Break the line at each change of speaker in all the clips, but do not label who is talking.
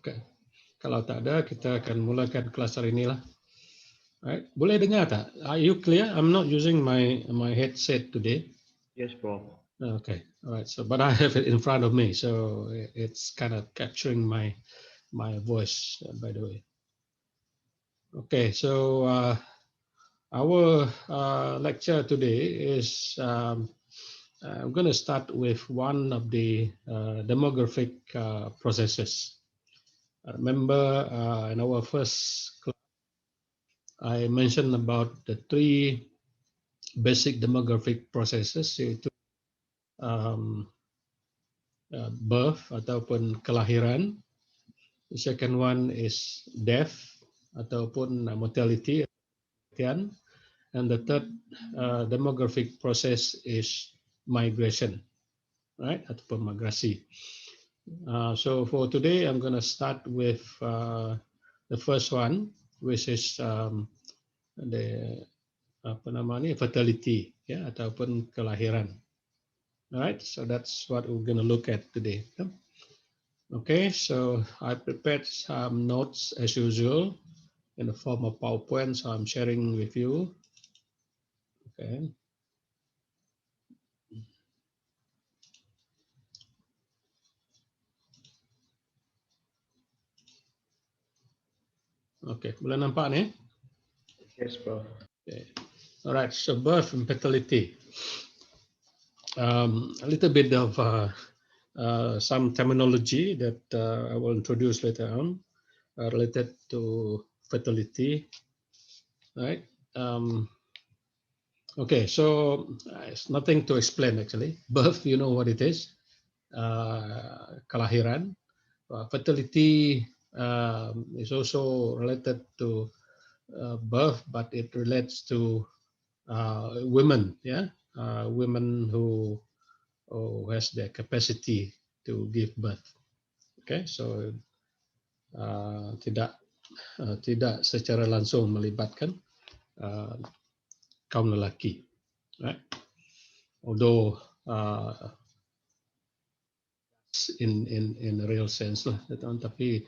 Okay. Kalau tak ada, kita akan mulakan kelas hari ini lah. Right. Boleh dengar tak? Are you clear? I'm not using my headset today.
Yes, Prof.
Okay. All right. So, but I have it in front of me, so it's kind of capturing my voice. By the way. Okay. So our lecture today is I'm going to start with one of the demographic processes. Remember in our first class, I mentioned about the three basic demographic processes, yaitu birth ataupun kelahiran. The second one is death ataupun mortality, and the third demographic process is migration, right? Ataupun migrasi. So for today, I'm going to start with the first one, which is the fertility, ya, ataupun kelahiran. Alright, so that's what we're going to look at today. Okay, so I prepared some notes as usual in the form of PowerPoint, so I'm sharing with you. Okay. Okay, boleh nampak ni?
Yes, Prof.
Okay. Alright, so birth and fertility. A little bit of some terminology that I will introduce later on related to fertility, right? Okay, so it's nothing to explain actually. Birth, you know what it is. Kelahiran. Fertility is also related to birth, but it relates to women, yeah, women who has the capacity to give birth. Okay, so tidak secara langsung melibatkan kaum lelaki, right? Although in a real sense lah, tapi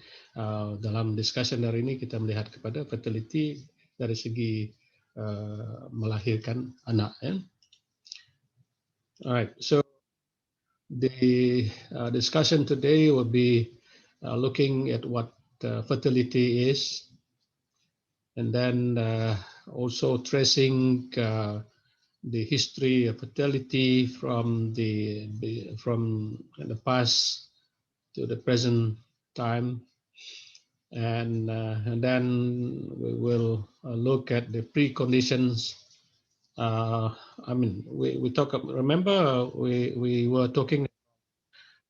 dalam discussion hari ini kita melihat kepada fertility dari segi melahirkan anak, ya. Alright, so the discussion today will be looking at what fertility is, and then also tracing the history of fertility from the past to the present time, and then we will look at the preconditions. I mean, we talk. Remember, we were talking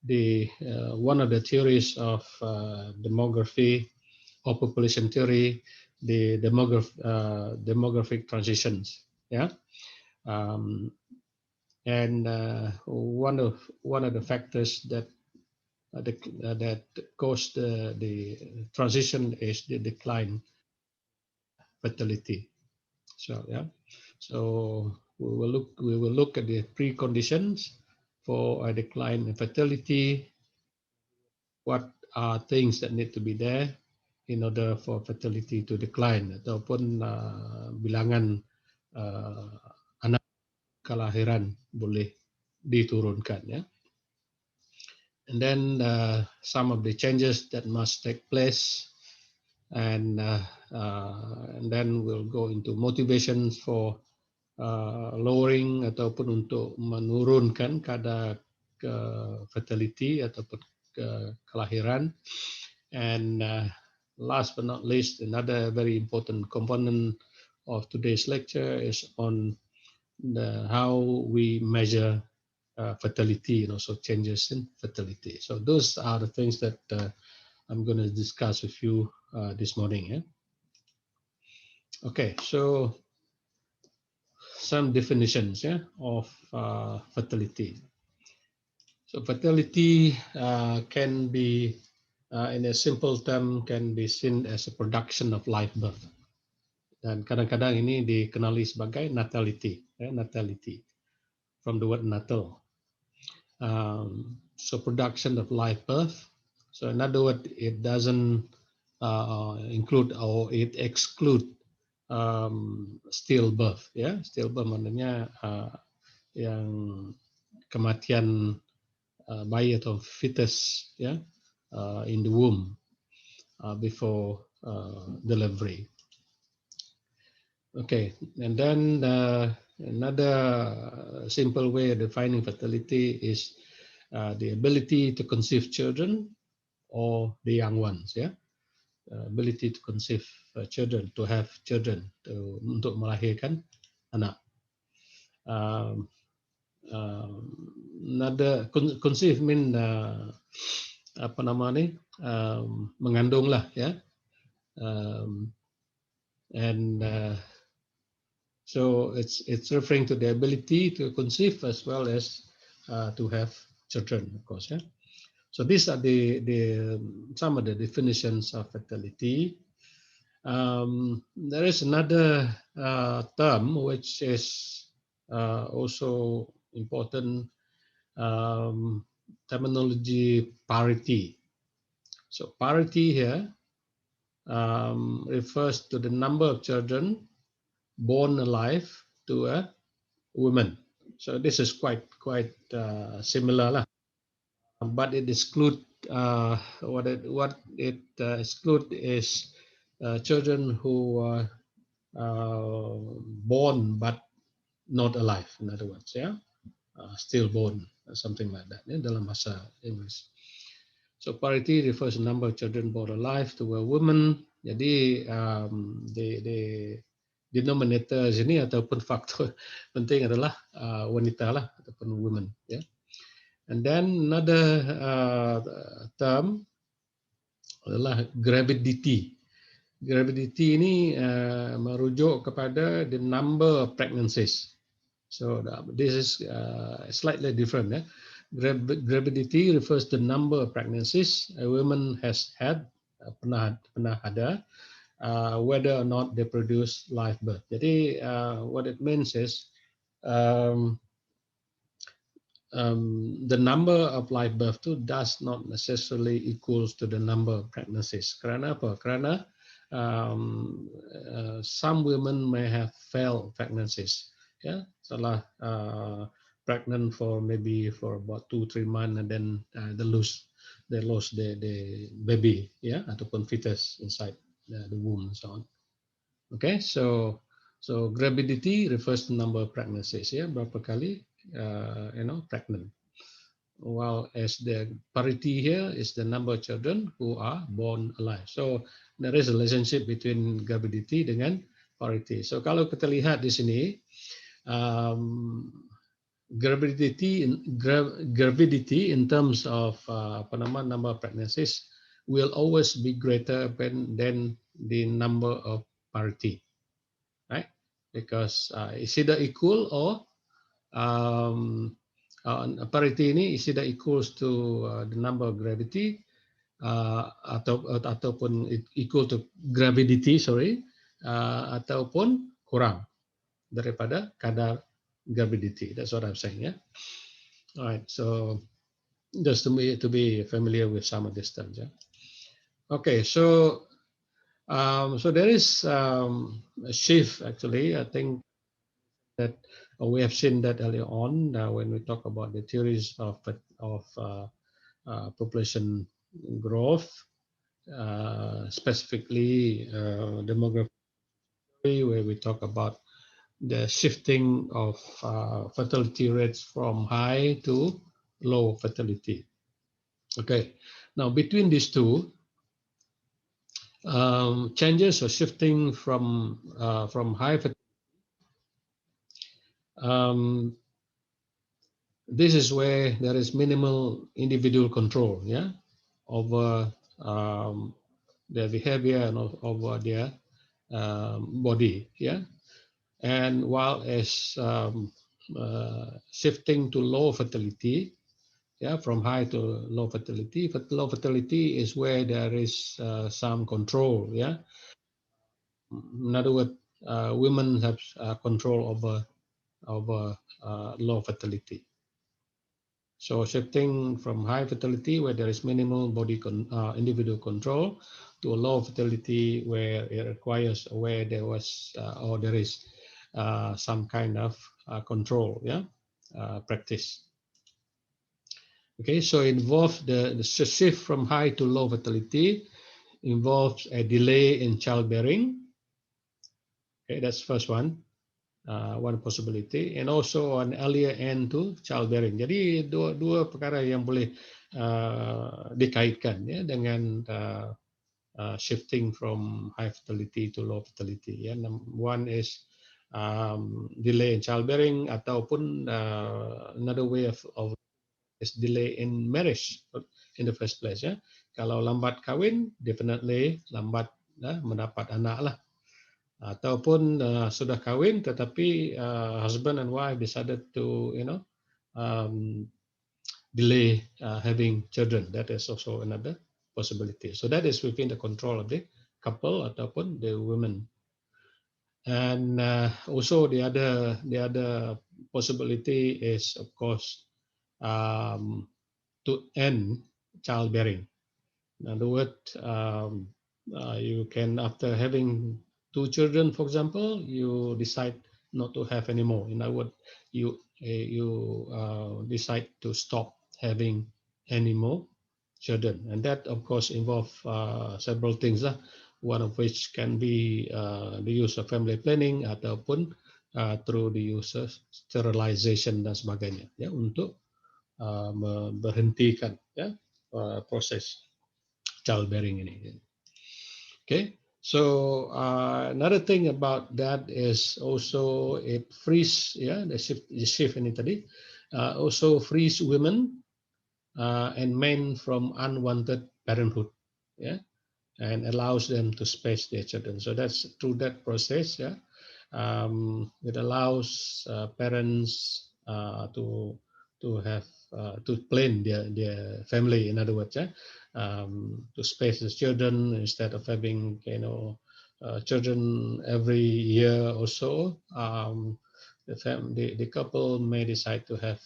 the one of the theories of demography or population theory, the demographic transitions. Yeah. And one of the factors that that caused the transition is the decline fertility. So yeah, so we will look at the preconditions for a decline in fertility. What are things that need to be there in order for fertility to decline, ataupun bilangan anak kelahiran boleh diturunkan, ya. And then some of the changes that must take place, and then we'll go into motivations for lowering ataupun untuk menurunkan kadar fertility ataupun kelahiran. And last but not least, another very important component of today's lecture is on how we measure fertility and also changes in fertility. So those are the things that I'm going to discuss with you this morning. Yeah? Okay, so some definitions, yeah, of fertility. So fertility can be, in a simple term, can be seen as a production of live birth. Dan kadang-kadang ini dikenali sebagai natality, natality, from the word natal. So production of live birth. So in other words, it doesn't include or it exclude stillbirth. Ya, stillbirth maknanya yang kematian bayi atau fetus, ya, in the womb before delivery. Okay, and then another simple way of defining fertility is the ability to conceive children or the young ones, ya, ability to conceive children, to have children, untuk melahirkan anak. Um, Another conceive mean apa nama ni, mengandung lah, ya, and so it's referring to the ability to conceive as well as to have children, of course. Yeah. So these are the some of the definitions of fertility. There is another term which is also important, terminology parity. So parity here refers to the number of children born alive to a woman. So this is quite similar lah, but it exclude what it exclude is children who are born but not alive. In other words, yeah, stillborn, something like that. Yeah, dalam bahasa English. So parity refers to number of children born alive to a woman. Jadi the denominator sini ataupun faktor penting adalah wanita lah ataupun woman. Ya. And then another term adalah gravidity. Gravidity ini merujuk kepada the number of pregnancies. So this is slightly different. Yeah? Gravidity refers to the number of pregnancies a woman has had, pernah ada, whether or not they produce live birth. Jadi what it means is um, the number of live birth too does not necessarily equals to the number of pregnancies. Kerana apa? Kerana some women may have failed pregnancies. Yeah, setelah pregnant for maybe for about 2-3 months and then they lost the baby, yeah, ataupun fetus inside the womb and so on. Okay, so gravidity refers to number of pregnancies, ya, berapa kali pregnant. While as the parity here is the number of children who are born alive. So there is a relationship between gravidity dengan parity. So kalau kita lihat di sini, gravidity in terms of number of pregnancies will always be greater than the number of parity, right? Because it's either equal or parity ini is either equals to the number of gravity ataupun equal to gravidity, ataupun kurang daripada kadar gravidity. That's what I'm saying, yeah. All right, so just to be familiar with some of these terms, yeah. Okay, so there is a shift actually. I think that we have seen that earlier on when we talk about the theories of population growth, specifically demography, where we talk about the shifting of fertility rates from high to low fertility. Okay, now between these two, changes or shifting from high fertility, this is where there is minimal individual control, yeah, over their behavior and over their body, yeah. And while as shifting to low fertility, yeah, from high to low fertility, but low fertility is where there is some control, yeah. In other words, women have control over low fertility. So shifting from high fertility where there is minimal individual control to a low fertility where it requires where there was or there is some kind of control, yeah, practice. Okay, so involve the shift from high to low fertility involves a delay in childbearing. Okay, that's first one possibility, and also an earlier end to childbearing. Jadi dua perkara yang boleh dikaitkan ya dengan shifting from high fertility to low fertility. Ya, one is delay in childbearing ataupun another way of is delay in marriage in the first place. Ya, kalau lambat kahwin, definitely lambat mendapat anak lah. Ataupun sudah kahwin tetapi husband and wife decided to delay having children. That is also another possibility. So that is within the control of the couple ataupun the women. And also the other possibility is of course to end childbearing. In other words, you can, after having two children, for example, you decide not to have anymore. In other words, you decide to stop having any more children, and that, of course, involve several things. One of which can be the use of family planning ataupun through the use of sterilization dan sebagainya, ya, untuk berhentikan ya proses childbearing ini. Okay, so another thing about that is also it frees the shift ini tadi also frees women and men from unwanted parenthood, yeah, and allows them to space their children. So that's through that process, yeah, it allows parents to have to plan their family. In other words, yeah, to space the children instead of having children every year or so. The couple may decide to have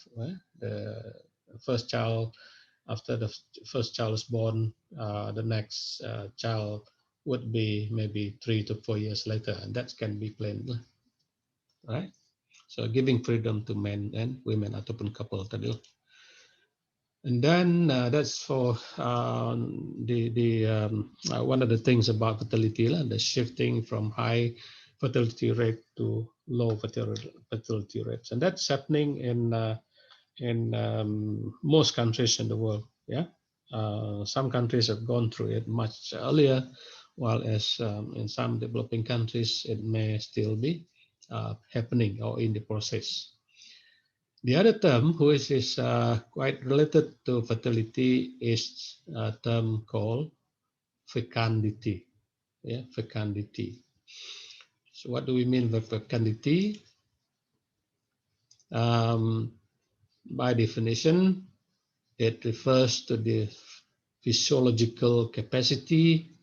the first child. After the first child is born, the next child would be maybe 3 to 4 years later, and that can be planned, right? So giving freedom to men and women ataupun couple tadi. And then that's for one of the things about fertility lah, the shifting from high fertility rate to low fertility rates, and that's happening in most countries in the world. Yeah, some countries have gone through it much earlier, while as in some developing countries it may still be happening or in the process. The other term, which is quite related to fertility, is a term called fecundity. Yeah, fecundity. So what do we mean by fecundity? By definition, it refers to the physiological capacity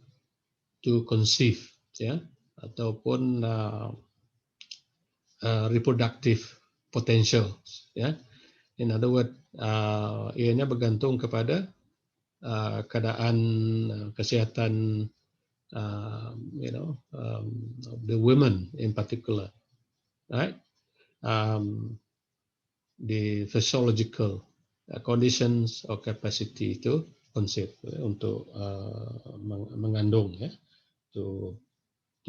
to conceive, ya, ataupun reproductive potential, ya. In other words, ianya bergantung kepada keadaan kesihatan, the women in particular, right? The physiological conditions or capacity to conceive, untuk mengandung, ya, to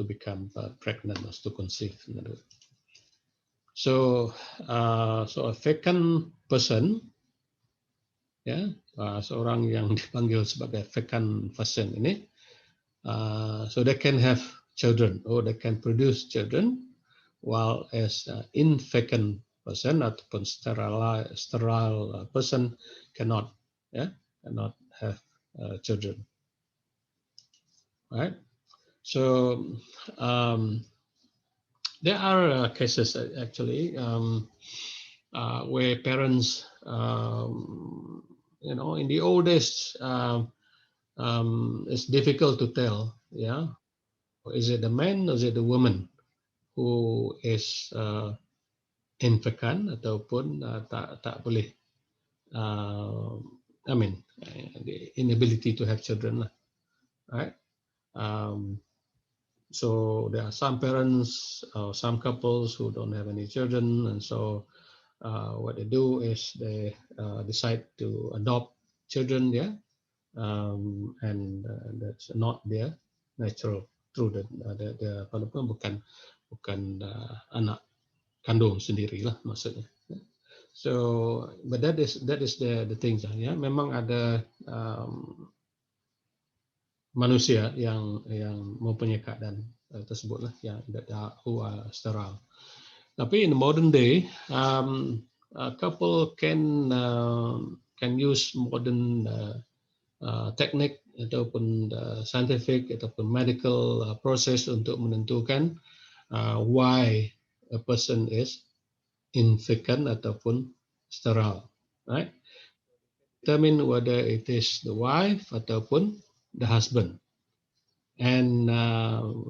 become pregnant or to conceive. So a fecund person, ya, seorang yang dipanggil sebagai fecund person ini, so they can have children or they can produce children, while as infecund person ataupun sterile person cannot have children, right? So there are cases actually where parents, in the old days, it's difficult to tell, yeah, is it the man or is it the woman who is infecund ataupun tak boleh I mean, the inability to have children, right? Um, so there are some parents or some couples who don't have any children, and so what they do is they decide to adopt children, yeah, and that's not their natural through the apa namanya, bukan anak kandung sendiri lah maksudnya. So, but that is the things lah, ya. Memang ada manusia yang mempunyai keadaan tersebut lah, yang who are sterile. Tapi in the modern day, a couple can use modern teknik ataupun scientific ataupun medical process untuk menentukan why a person is infected ataupun sterile, right? Determine whether it is the wife ataupun the husband. And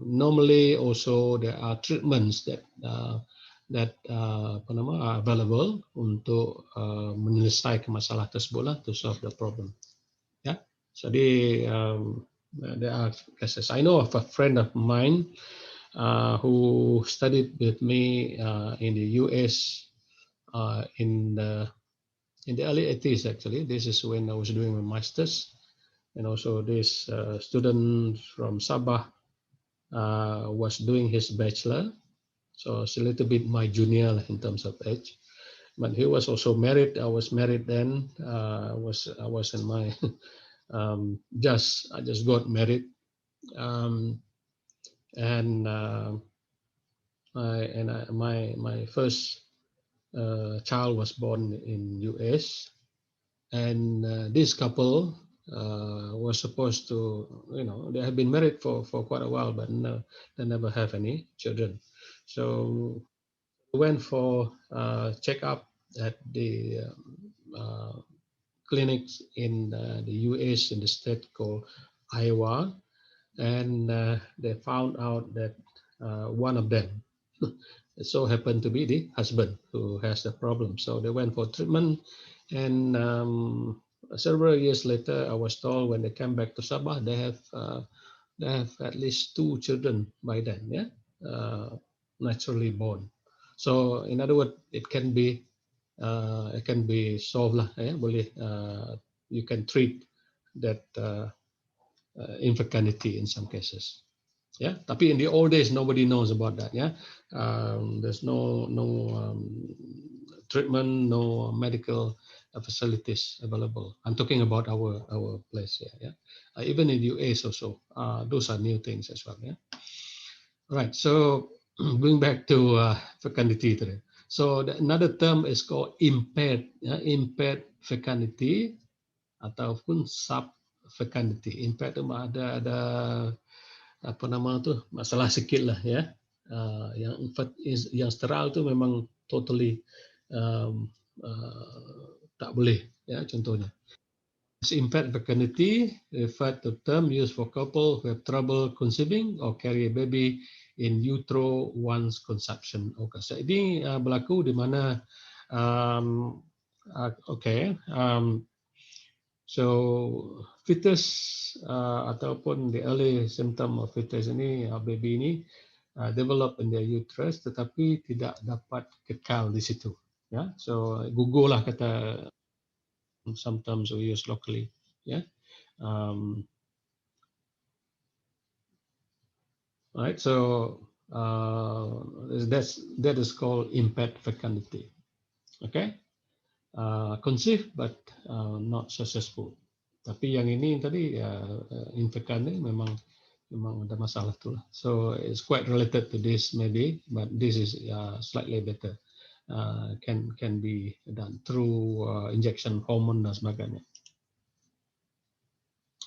normally also there are treatments that are available untuk menyelesaikan masalah tersebut lah, to solve the problem. Yeah. Jadi there are cases. I know of a friend of mine who studied with me in the US in the early 80s actually. This is when I was doing my master's, and also this student from Sabah was doing his bachelor, so it's a little bit my junior in terms of age. But he was also married. I was married then. I was in my I just got married, and my first child was born in US, and this couple was supposed to, they have been married for quite a while, but no, they never have any children. So we went for checkup at the uh, clinics in the US in the state called Iowa, and they found out that one of them it so happened to be the husband who has the problem. So they went for treatment, and several years later, I was told when they came back to Sabah, they have at least 2 children by then, yeah, naturally born. So in other words, it can be solved lah, ya, boleh you can treat that infertility in some cases. Yeah, tapi in the old days nobody knows about that. Yeah, there's no treatment, no medical facilities available. I'm talking about our place here. Yeah, even in the US also, those are new things as well. Yeah, right. So going back to fecundity today. So another term is called impaired fecundity ataupun subfecundity. Impaired itu ada apa nama tu, masalah sikit lah, ya. Yang sterile tu memang totally um, tak boleh, ya, contohnya. Impaired fecundity refer to term used for couple who have trouble conceiving or carry a baby in utero once conception occurs. Ini berlaku di mana so fetus ataupun the early symptom of fetus ini, baby ini develop in their uterus tetapi tidak dapat kekal di situ. Ya, so gugur lah kata, sometimes we use locally. Yeah. Right. So that is called impaired fecundity. Okay. Conceive but not successful. Tapi yang ini tadi infekan ni memang ada masalah tu lah. So it's quite related to this maybe, but this is slightly better. Can be done through injection hormone dan sebagainya.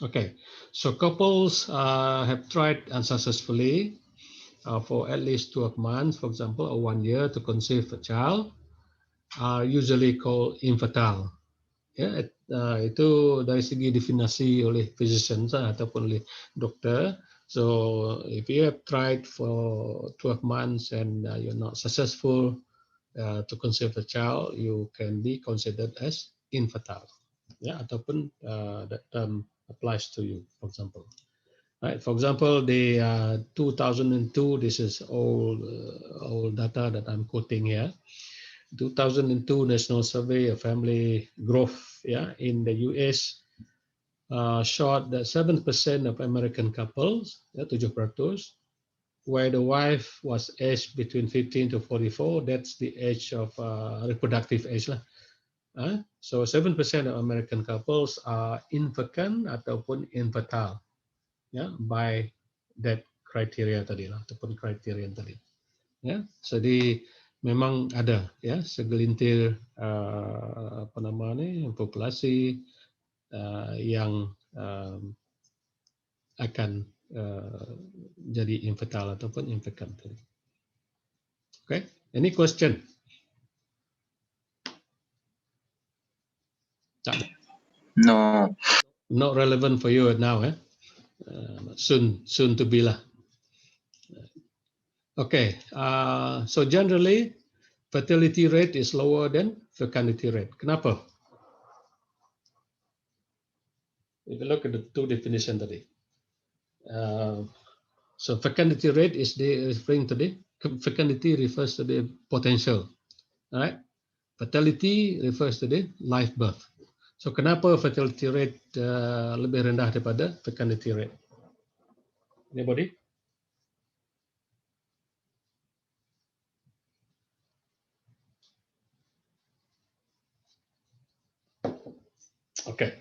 Okay, so couples have tried unsuccessfully for at least 12 months, for example, or 1 year to conceive a child, are usually called infertile. Ya, itu dari segi definisi oleh physician ataupun oleh doktor. So if you have tried for 12 months and you're not successful to conceive a child, you can be considered as infertile. Ya, ataupun that term applies to you, for example. Right. For example, the 2002, this is all data that I'm quoting here. 2002 National Survey of Family Growth, in the US showed that 7% of American couples, 7%, where the wife was aged between 15 to 44, that's the age of reproductive age lah. So 7% of American couples are infecund ataupun infertile, by that criteria tadi lah, ataupun kriteria tadi. Jadi memang ada segelintir populasi yang akan jadi infertile ataupun infecund tadi. Okay, any question?
No.
Not relevant for you now, soon to be lah. Okay, so generally fertility rate is lower than fecundity rate. Kenapa? If you look at the two definition tadi. So fecundity rate is referring to the fecundity refers to the potential, right? Fertility refers to the live birth. So kenapa fertility rate lebih rendah daripada fecundity rate? Anybody? Okay,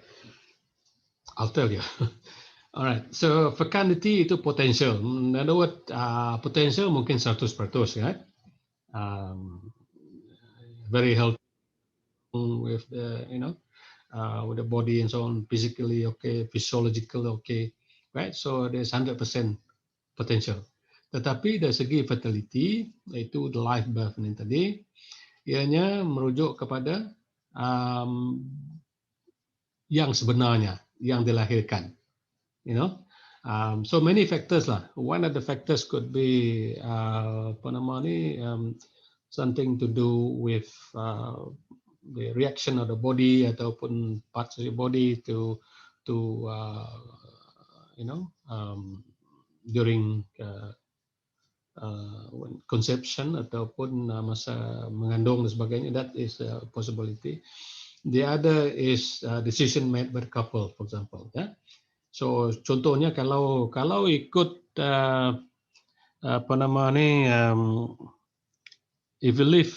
I'll tell you. Alright, so fecundity itu potential. In other words, potential mungkin 100%, right? Very healthy with the, with the body and so on, physically okay, physiologically okay, right? So there's 100% potential. Tetapi dari segi fertility, itu the live birth ini tadi, ianya merujuk kepada yang sebenarnya, yang dilahirkan. So many factors lah. One of the factors could be something to do with the reaction of the body ataupun parts of the body to during conception ataupun masa mengandung dan sebagainya. That is a possibility. The other is decision made by the couple, for example. So contohnya kalau ikut if you live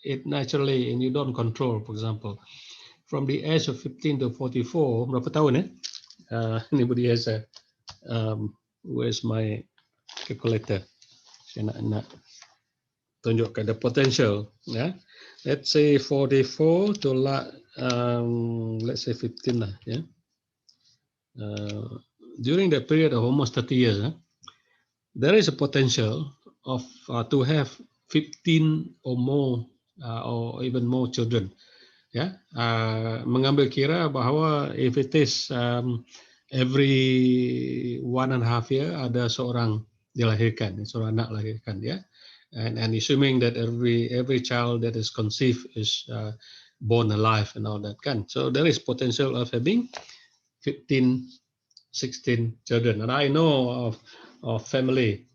it naturally and you don't control, for example, from the age of 15 to 44, berapa tahun anybody has a where's my calculator? Saya nak tunjukkan the potential, let's say 44 to let's say 15 lah, during the period of almost 30 years, there is a potential of to have 15 or more or even more children. Mengambil kira bahawa if it is every 1.5 year ada seorang dilahirkan, seorang anak lahirkan, and assuming that every child that is conceived is born alive and all that kan. So there is potential of having 15, 16 children, and I know of family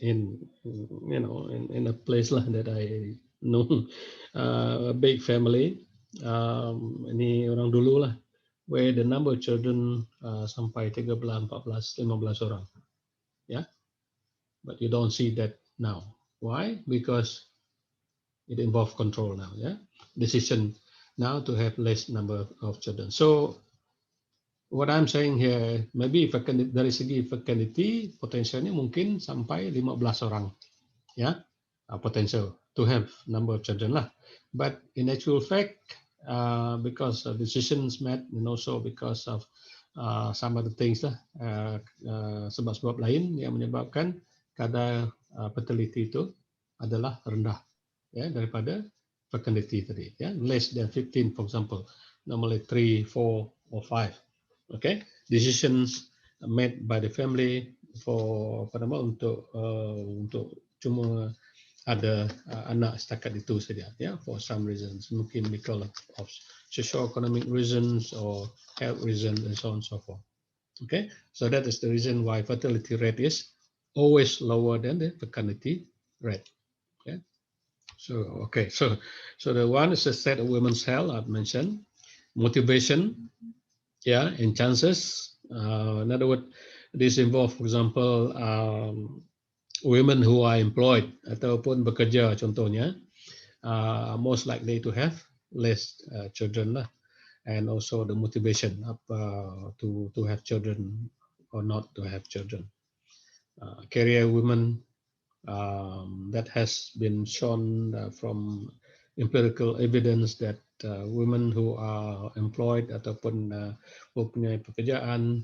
in a place lah that I know, a big family, ini orang dulu lah, where the number of children sampai 13, 14, 15 orang, but you don't see that now. Why? Because it involves control now, decision now to have less number of children. So what I'm saying here, maybe dari segi fecundity, potensialnya mungkin sampai 15 orang, potential to have number of children lah. But in actual fact, because of decisions made and also because of some other things lah, sebab-sebab lain yang menyebabkan kadar fertility itu adalah rendah, daripada fecundity tadi, less than 15, for example, normally 3, 4 or 5. Okay, decisions made by the family for untuk cuma ada anak setakat itu saja, ya, for some reasons, mungkin because of socio-economic reasons or health reasons and so on and so forth. Okay, so that is the reason why fertility rate is always lower than the fecundity rate. Okay, so the one is the state of women's health I've mentioned, motivation, yeah, and chances. In other words, this involve, for example, women who are employed ataupun bekerja, contohnya, most likely to have less children lah, and also the motivation to have children or not to have children. Career women, that has been shown from empirical evidence that women who are employed ataupun mempunyai pekerjaan,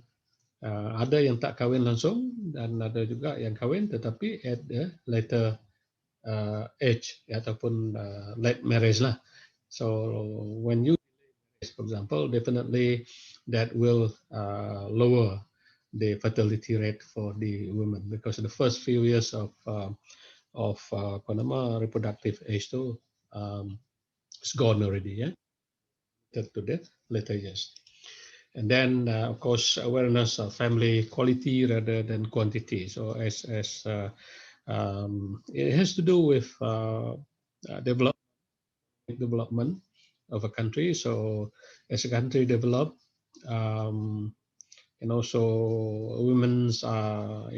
ada yang tak kahwin langsung dan ada juga yang kahwin tetapi at the later age ataupun late marriage lah. So when you, for example, definitely that will lower the fertility rate for the women because the first few years of apa nama reproductive age tu is gone already, yeah, to the later years. And then, of course, awareness of family quality rather than quantity. So it has to do with development of a country. So as a country develop, um, and also women's are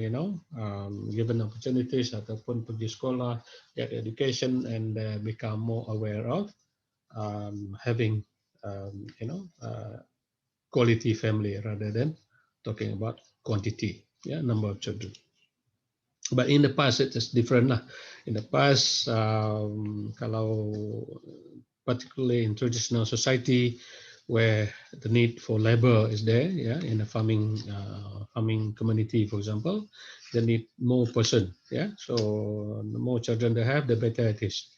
given opportunities ataupun pergi sekolah, get education, and become more aware of having quality family rather than talking about quantity, yeah, number of children. But in the past it is different lah. In the past, kalau particularly in traditional society where the need for labor is there, yeah, in a farming community, for example, they need more person, yeah. So the more children they have, the better it is.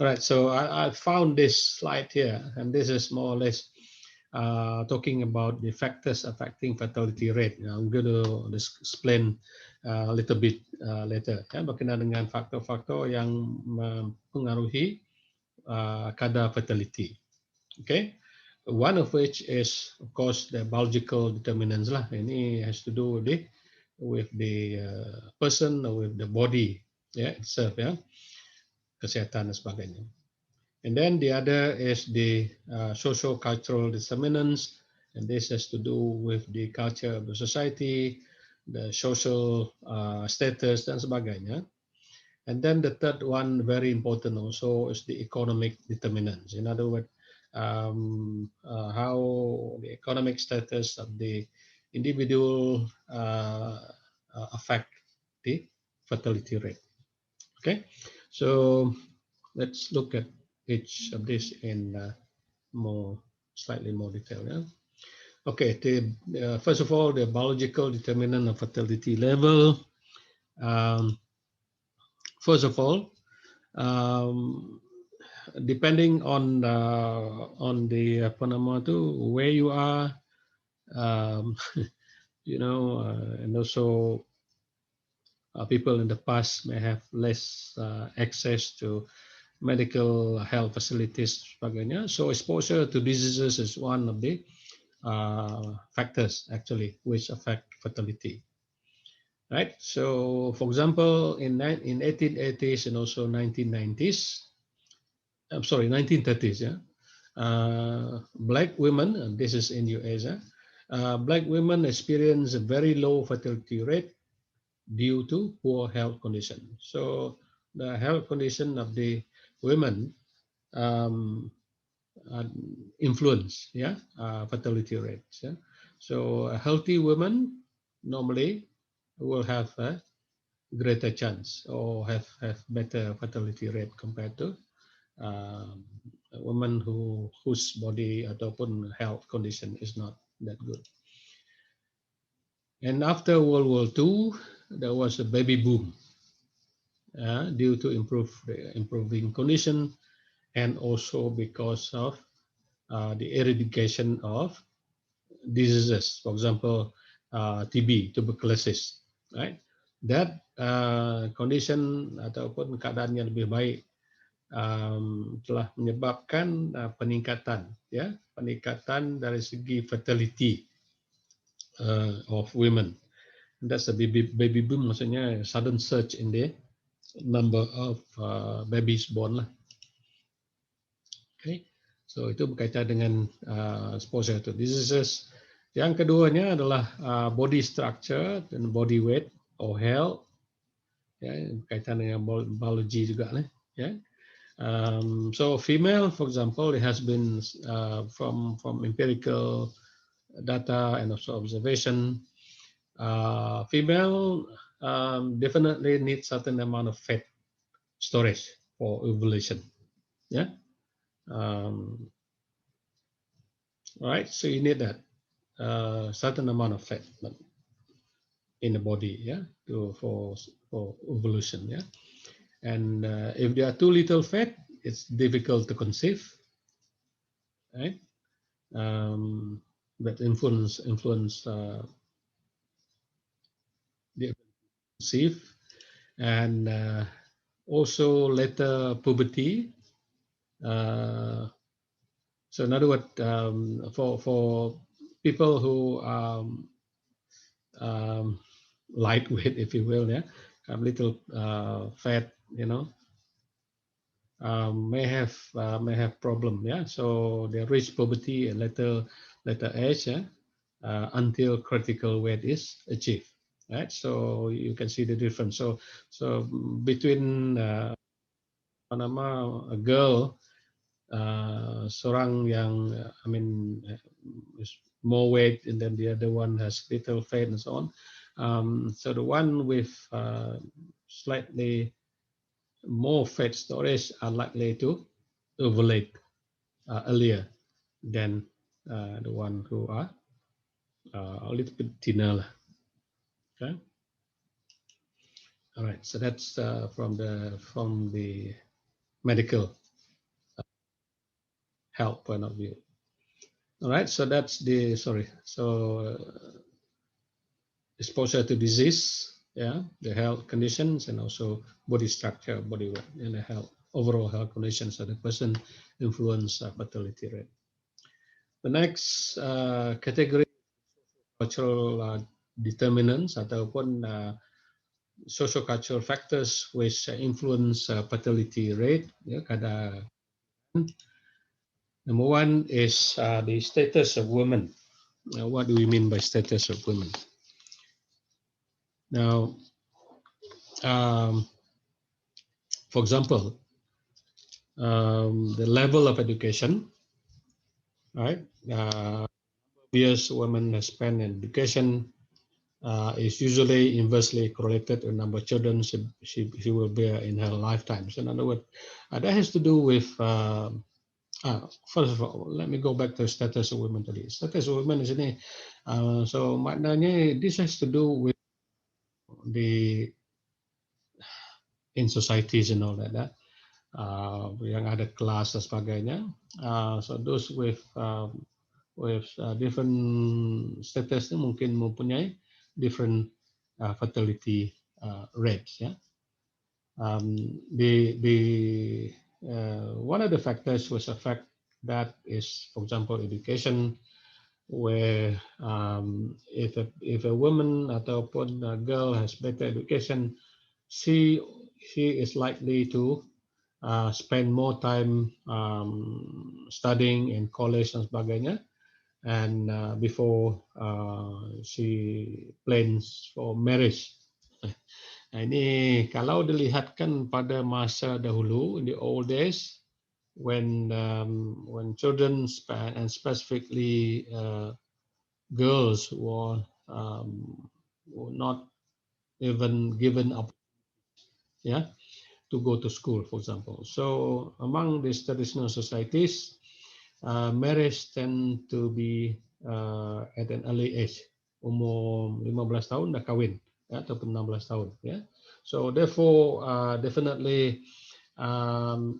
All right, so I found this slide here, and this is more or less talking about the factors affecting fertility rate. I'm going to explain a little bit later, ya, berkenaan dengan faktor-faktor yang mempengaruhi kadar fertility. Okay, one of which is, of course, the biological determinants lah. Ini has to do with the person or with the body, yeah, itself, ya, kesehatan dan sebagainya. And then the other is the socio-cultural determinants, and this has to do with the culture of the society, the social status dan sebagainya. And then the third one, very important also, is the economic determinants. In other words, how the economic status of the individual affect the fertility rate. Okay, so let's look at each of this in slightly more detail. Yeah. Okay. First of all, the biological determinant of fertility level. First of all, depending on the apa nama tu, where you are, and also people in the past may have less access to medical health facilities sebagainya. So exposure to diseases is one of the factors actually which affect fertility. Right. So, for example, in 1880s and also 1990s, I'm sorry, 1930s, yeah, black women, and this is in US, black women experience a very low fertility rate due to poor health condition. So the health condition of the women influence, yeah, fertility rates. Yeah? So a healthy woman normally will have a greater chance or have better fertility rate compared to a woman whose body ataupun health condition is not that good. And after World War II, there was a baby boom due to improving condition, and also because of the eradication of diseases, for example, TB, tuberculosis, right? that condition ataupun keadaan yang lebih baik telah menyebabkan peningkatan dari segi fertility of women. That's a baby boom, maksudnya sudden surge in the number of babies born lah. Okay, so itu berkaitan dengan exposure to diseases. Yang keduanya adalah body structure dan body weight or health, ya, berkaitan dengan biology juga lah, ya. So female, for example, it has been from empirical data and also observation. Female definitely need certain amount of fat storage for ovulation. Yeah. Right. So you need that certain amount of fat in the body. Yeah. For ovulation. Yeah. And if there are too little fat, it's difficult to conceive. Right. That influence the conceive, and also later puberty. So in other words, for people who lightweight, if you will, yeah, have little fat, you know, may have problem, yeah. So they reach puberty and later age, yeah, until critical weight is achieved, right? So you can see the difference. So between a girl, seorang yang is more weight, and then the other one has little fat and so on. So the one with slightly more fat storage are likely to ovulate earlier than the one who are a little bit thinner. Okay. All right. So that's from the medical health point of view. All right. So that's the exposure to disease, yeah, the health conditions, and also body structure, body weight, and the overall health conditions of the person influence fertility rate. The next category, cultural determinants ataupun socio-cultural factors which influence fertility rate. Ya, number one is the status of women. What do we mean by status of women? Now, for example, the level of education, right? Years women spend in education is usually inversely correlated to the number of children she will bear in her lifetime. So in other words, that has to do with, first of all, let me go back to status of women tadi. Status of women di sini, so maknanya this has to do with the in societies and all that. Yang ada kelas dan sebagainya. So those with different status mungkin mempunyai different fertility rates. Yeah. One of the factors was a fact that is, for example, education, where if a woman ataupun a girl has better education, she is likely to spend more time studying in college dan sebagainya, and before she plans for marriage. Nah, ini kalau dilihatkan pada masa dahulu, in the old days, when children and specifically girls were not even given up, yeah, to go to school, for example. So among these traditional societies, marriage tend to be at an early age. Umur 15 tahun dah kahwin, ya, ataupun 16 tahun. Ya. So therefore, definitely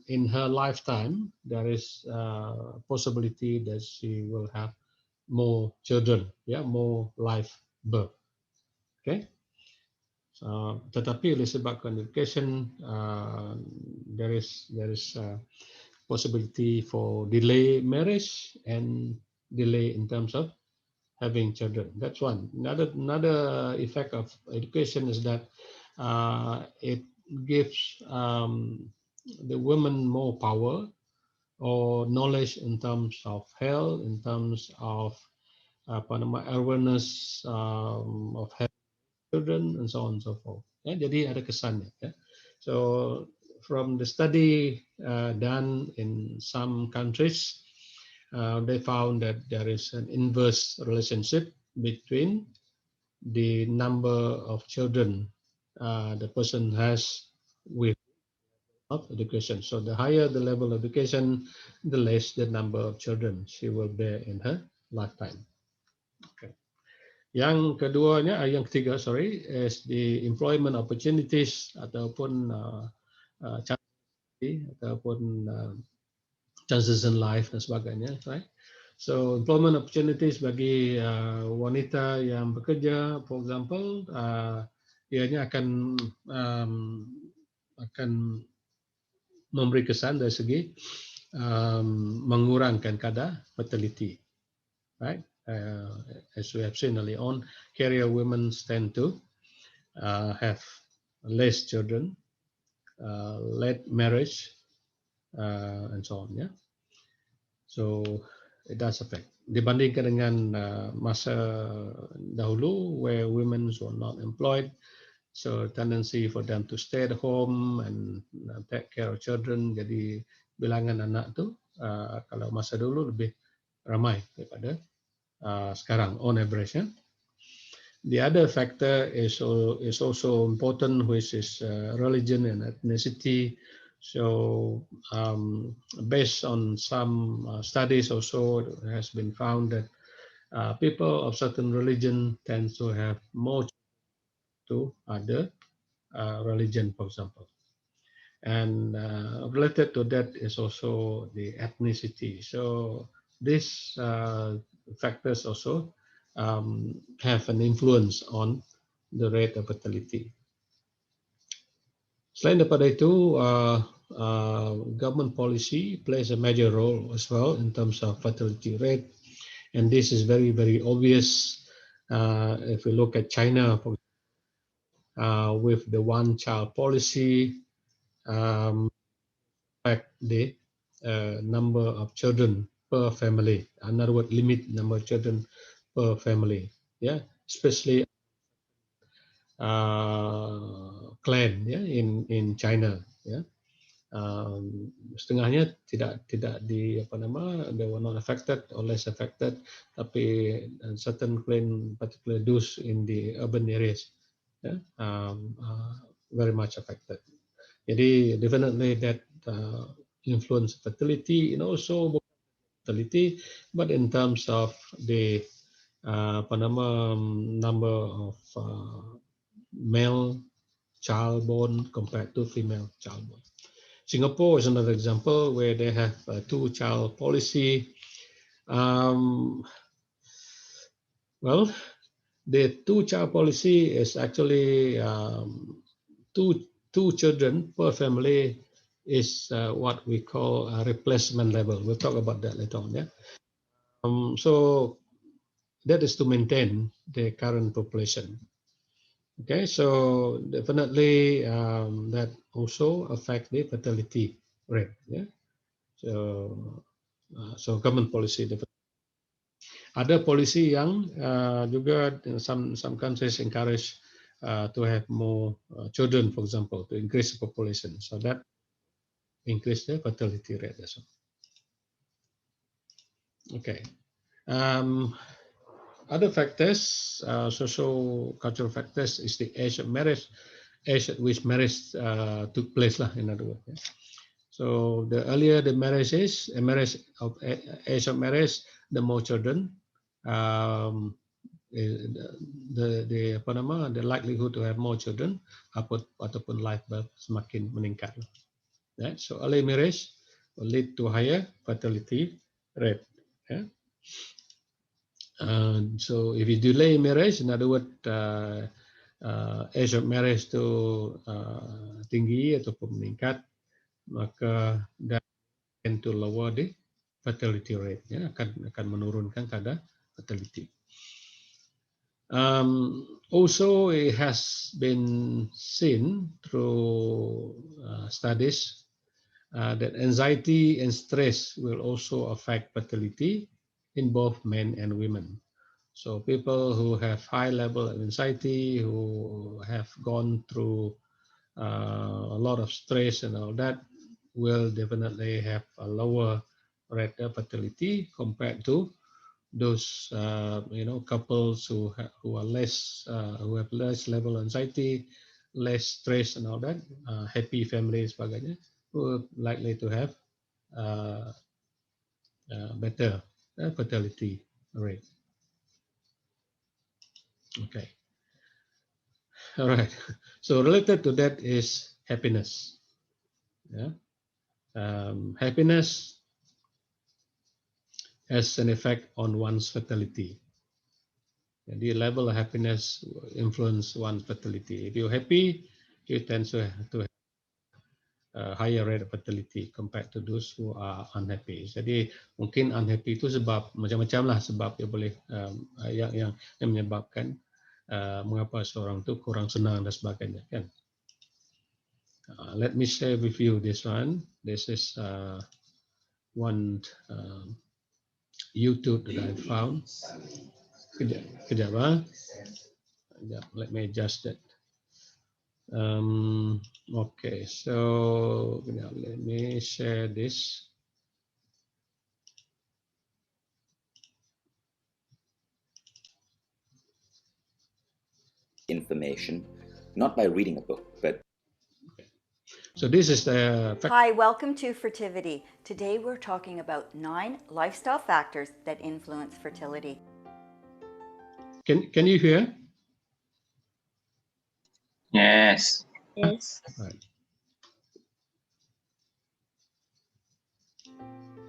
in her lifetime, there is possibility that she will have more children, yeah, more live birth. Okay. Tetapi oleh sebabkan education, there is possibility for delay marriage and delay in terms of having children. That's one. Another effect of education is that it gives the women more power or knowledge in terms of health, in terms of awareness of having children, and so on and so forth. Ya, jadi ada kesannya. Ya. So from the study done in some countries, they found that there is an inverse relationship between the number of children the person has with of education. So the higher the level of education, the less the number of children she will bear in her lifetime. Okay. Yang keduanya, yang ketiga, sorry, is the employment opportunities ataupun ataupun chances in life dan sebagainya, right? So employment opportunities bagi wanita yang bekerja, for example, ianya akan memberi kesan dari segi mengurangkan kadar fertility, right? As we have seen early on, career women tend to have less children, late marriage, and so on. Yeah, so it does affect. Dibandingkan dengan masa dahulu, where women were not employed, so tendency for them to stay at home and take care of children. Jadi bilangan anak tu kalau masa dulu lebih ramai daripada sekarang on average. Ya. The other factor is also important, which is religion and ethnicity. So based on some studies also, it has been found that people of certain religion tend to have more to other religion, for example. And related to that is also the ethnicity. So these factors also have an influence on the rate of fertility. Selain daripada itu, government policy plays a major role as well in terms of fertility rate. And this is very, very obvious if we look at China with the one-child policy, affect the number of children per family. In other words, limit number of children per family. Yeah, especially clan ya in China. Ya, setengahnya tidak di they were not affected or less affected, tapi certain clan, particularly those in the urban areas, very much affected. Jadi definitely that influence fertility and also fertility, but in terms of the number of male child born compared to female child born. Singapore is another example where they have a two-child policy. Well, the two-child policy is actually two children per family is what we call a replacement level. We'll talk about that later on. Yeah. So that is to maintain the current population. Okay, so definitely that also affect the fertility rate. Yeah. So government policy. Ada policy yang juga some countries encourage to have more children, for example, to increase the population. So that increase the fertility rate as well. Okay. Other factors, social cultural factors, is the age of marriage, age at which marriage took place, in other words. Yeah. So the earlier the marriage is, age of marriage, the more children, the likelihood to have more children ataupun live birth semakin meningkat. Yeah. So early marriage will lead to higher fertility rate. Yeah. So if you delay marriage, in other words, age of marriage itu tinggi ataupun meningkat, maka that tend to lower the fertility rate, ya, akan menurunkan kadar fertility. Also, it has been seen through studies that anxiety and stress will also affect fertility in both men and women. So people who have high level of anxiety, who have gone through a lot of stress and all that, will definitely have a lower rate of fertility compared to those couples who are less who have less level of anxiety, less stress and all that, happy family and sebagainya, who are likely to have uh, better fertility rate. Okay, all right. So related to that is happiness. Yeah, happiness has an effect on one's fertility. The level of happiness influence one's fertility. If you're happy, you tend to have a higher rate of fertility compared to those who are unhappy. Jadi mungkin unhappy itu sebab macam-macam lah sebab dia boleh yang menyebabkan mengapa seorang itu kurang senang dan sebagainya kan. Let me share with you this one. This is one YouTube that I found. Kejap, let me adjust that. Okay, so let me share this.
Information, not by reading a book, but...
So this is the...
Hi, welcome to Fertility. Today we're talking about 9 lifestyle factors that influence fertility.
Can you hear?
Yes.
Yes.
Right.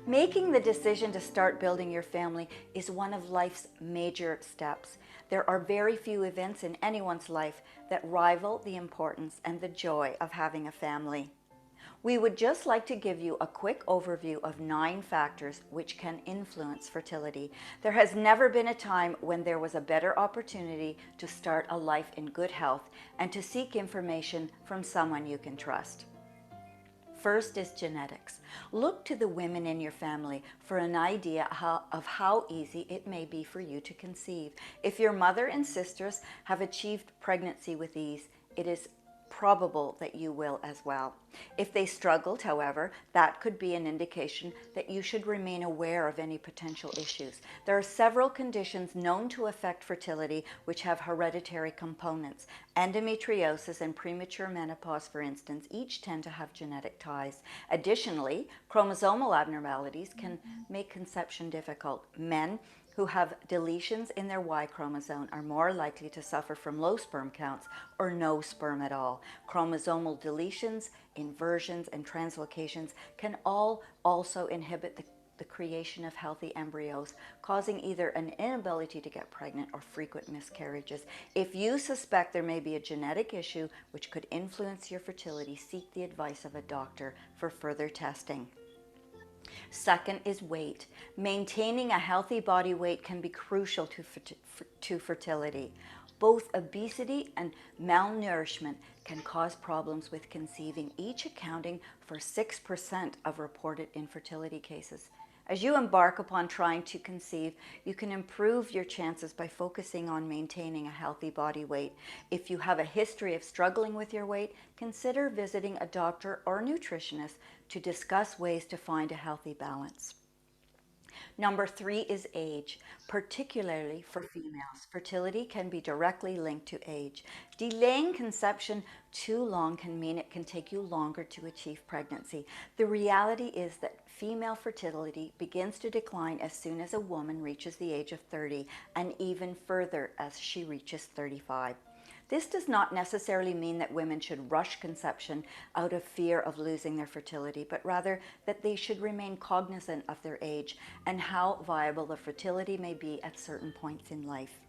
Making the decision to start building your family is one of life's major steps. There are very few events in anyone's life that rival the importance and the joy of having a family. We would just like to give you a quick overview of 9 factors which can influence fertility. There has never been a time when there was a better opportunity to start a life in good health and to seek information from someone you can trust. First is genetics. Look to the women in your family for an idea of how easy it may be for you to conceive. If your mother and sisters have achieved pregnancy with ease, it is probable that you will as well. If they struggled, however, that could be an indication that you should remain aware of any potential issues. There are several conditions known to affect fertility which have hereditary components. Endometriosis and premature menopause, for instance, each tend to have genetic ties. Additionally, chromosomal abnormalities can make conception difficult. Men who have deletions in their Y chromosome are more likely to suffer from low sperm counts or no sperm at all. Chromosomal deletions, inversions, and translocations can all also inhibit the creation of healthy embryos, causing either an inability to get pregnant or frequent miscarriages. If you suspect there may be a genetic issue which could influence your fertility, seek the advice of a doctor for further testing. Second is weight. Maintaining a healthy body weight can be crucial to fertility. Both obesity and malnourishment can cause problems with conceiving, each accounting for 6% of reported infertility cases. As you embark upon trying to conceive, you can improve your chances by focusing on maintaining a healthy body weight. If you have a history of struggling with your weight, consider visiting a doctor or nutritionist to discuss ways to find a healthy balance. Number 3 is age, particularly for females. Fertility can be directly linked to age. Delaying conception too long can mean it can take you longer to achieve pregnancy. The reality is that female fertility begins to decline as soon as a woman reaches the age of 30 and even further as she reaches 35. This does not necessarily mean that women should rush conception out of fear of losing their fertility, but rather that they should remain cognizant of their age and how viable the fertility may be at certain points in life.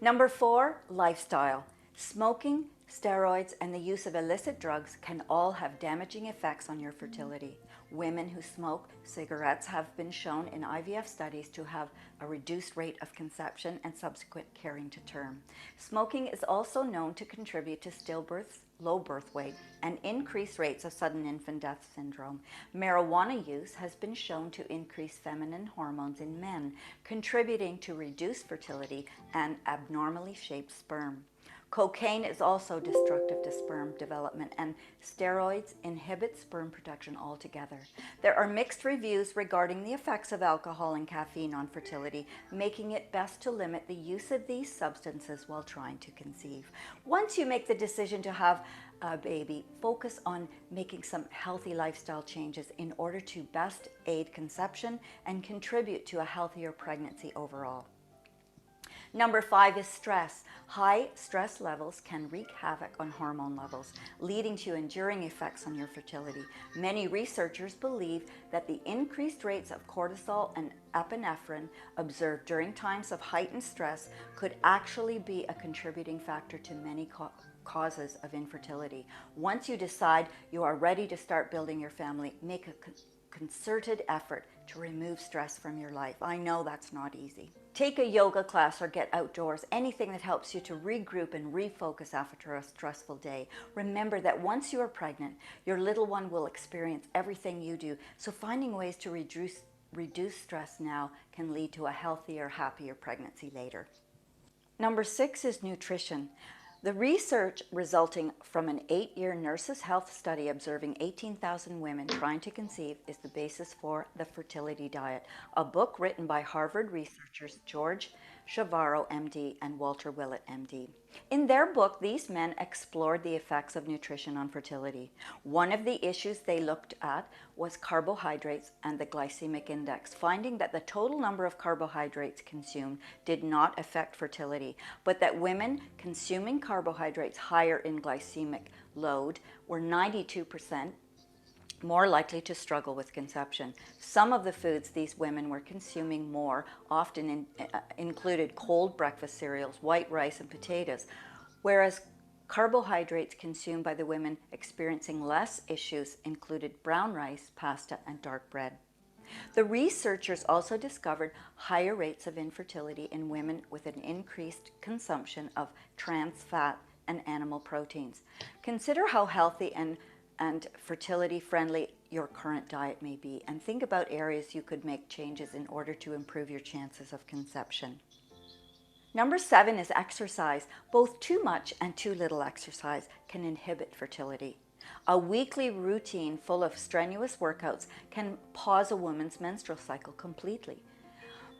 Number 4, lifestyle. Smoking, steroids, and the use of illicit drugs can all have damaging effects on your fertility. Women who smoke cigarettes have been shown in IVF studies to have a reduced rate of conception and subsequent carrying to term. Smoking is also known to contribute to stillbirths, low birth weight, and increased rates of sudden infant death syndrome. Marijuana use has been shown to increase feminine hormones in men, contributing to reduced fertility and abnormally shaped sperm. Cocaine is also destructive to sperm development, and steroids inhibit sperm production altogether. There are mixed reviews regarding the effects of alcohol and caffeine on fertility, making it best to limit the use of these substances while trying to conceive. Once you make the decision to have a baby, focus on making some healthy lifestyle changes in order to best aid conception and contribute to a healthier pregnancy overall. Number 5 is stress. High stress levels can wreak havoc on hormone levels, leading to enduring effects on your fertility. Many researchers believe that the increased rates of cortisol and epinephrine observed during times of heightened stress could actually be a contributing factor to many causes of infertility. Once you decide you are ready to start building your family, make a concerted effort to remove stress from your life. I know that's not easy. Take a yoga class or get outdoors, anything that helps you to regroup and refocus after a stressful day. Remember that once you are pregnant, your little one will experience everything you do, so finding ways to reduce stress now can lead to a healthier, happier pregnancy later. Number 6 is nutrition. The research resulting from an 8-year nurses' health study observing 18,000 women trying to conceive is the basis for the fertility diet, a book written by Harvard researchers George Chavarro, MD, and Walter Willett, MD. In their book, these men explored the effects of nutrition on fertility. One of the issues they looked at was carbohydrates and the glycemic index, finding that the total number of carbohydrates consumed did not affect fertility, but that women consuming carbohydrates higher in glycemic load were 92% more likely to struggle with conception. Some of the foods these women were consuming more often included cold breakfast cereals, white rice, and potatoes, whereas carbohydrates consumed by the women experiencing less issues included brown rice, pasta, and dark bread. The researchers also discovered higher rates of infertility in women with an increased consumption of trans fat and animal proteins. Consider how healthy and fertility friendly your current diet may be, and think about areas you could make changes in order to improve your chances of conception. Number 7 is exercise. Both too much and too little exercise can inhibit fertility. A weekly routine full of strenuous workouts can pause a woman's menstrual cycle completely.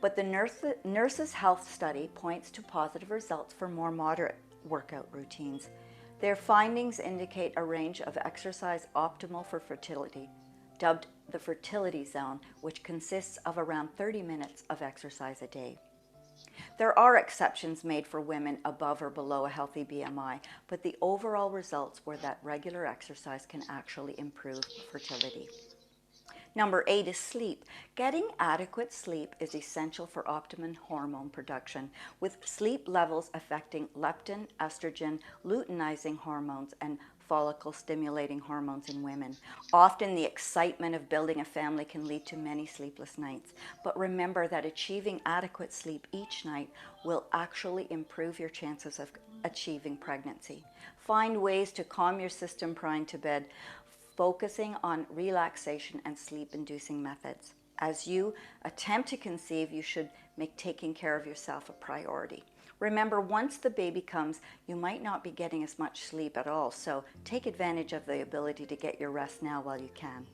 But the nurses' health study points to positive results for more moderate workout routines. Their findings indicate a range of exercise optimal for fertility, dubbed the fertility zone, which consists of around 30 minutes of exercise a day. There are exceptions made for women above or below a healthy BMI, but the overall results were that regular exercise can actually improve fertility. Number 8 is sleep. Getting adequate sleep is essential for optimum hormone production, with sleep levels affecting leptin, estrogen, luteinizing hormones, and follicle-stimulating hormones in women. Often the excitement of building a family can lead to many sleepless nights, but remember that achieving adequate sleep each night will actually improve your chances of achieving pregnancy. Find ways to calm your system prior to bed, focusing on relaxation and sleep-inducing methods. As you attempt to conceive, you should make taking care of yourself a priority. Remember, once the baby comes, you might not be getting as much sleep at all, so take advantage of the ability to get your rest now while you can.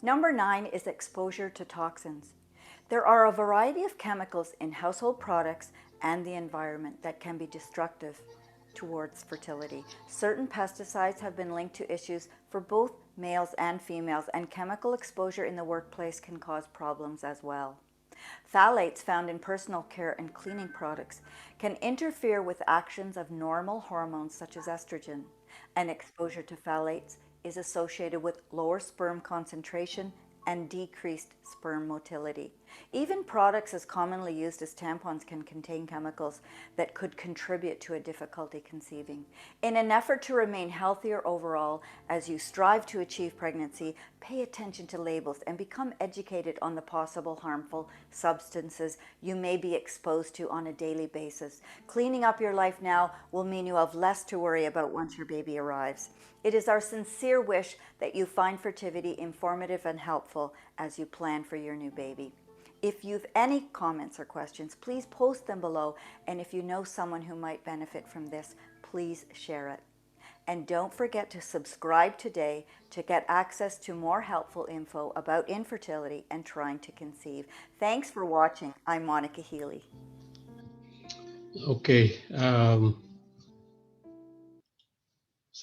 Number 9 is exposure to toxins. There are a variety of chemicals in household products and the environment that can be destructive towards fertility. Certain pesticides have been linked to issues for both males and females, and chemical exposure in the workplace can cause problems as well. Phthalates found in personal care and cleaning products can interfere with actions of normal hormones such as estrogen, and exposure to phthalates is associated with lower sperm concentration and decreased sperm motility. Even products as commonly used as tampons can contain chemicals that could contribute to a difficulty conceiving. In an effort to remain healthier overall, as you strive to achieve pregnancy, pay attention to labels and become educated on the possible harmful substances you may be exposed to on a daily basis. Cleaning up your life now will mean you have less to worry about once your baby arrives. It is our sincere wish that you find fertility informative and helpful as you plan for your new baby. If you've any comments or questions, please post them below. And if you know someone who might benefit from this, please share it. And don't forget to subscribe today to get access to more helpful info about infertility and trying to conceive. Thanks for watching. I'm Monica Healy.
Okay.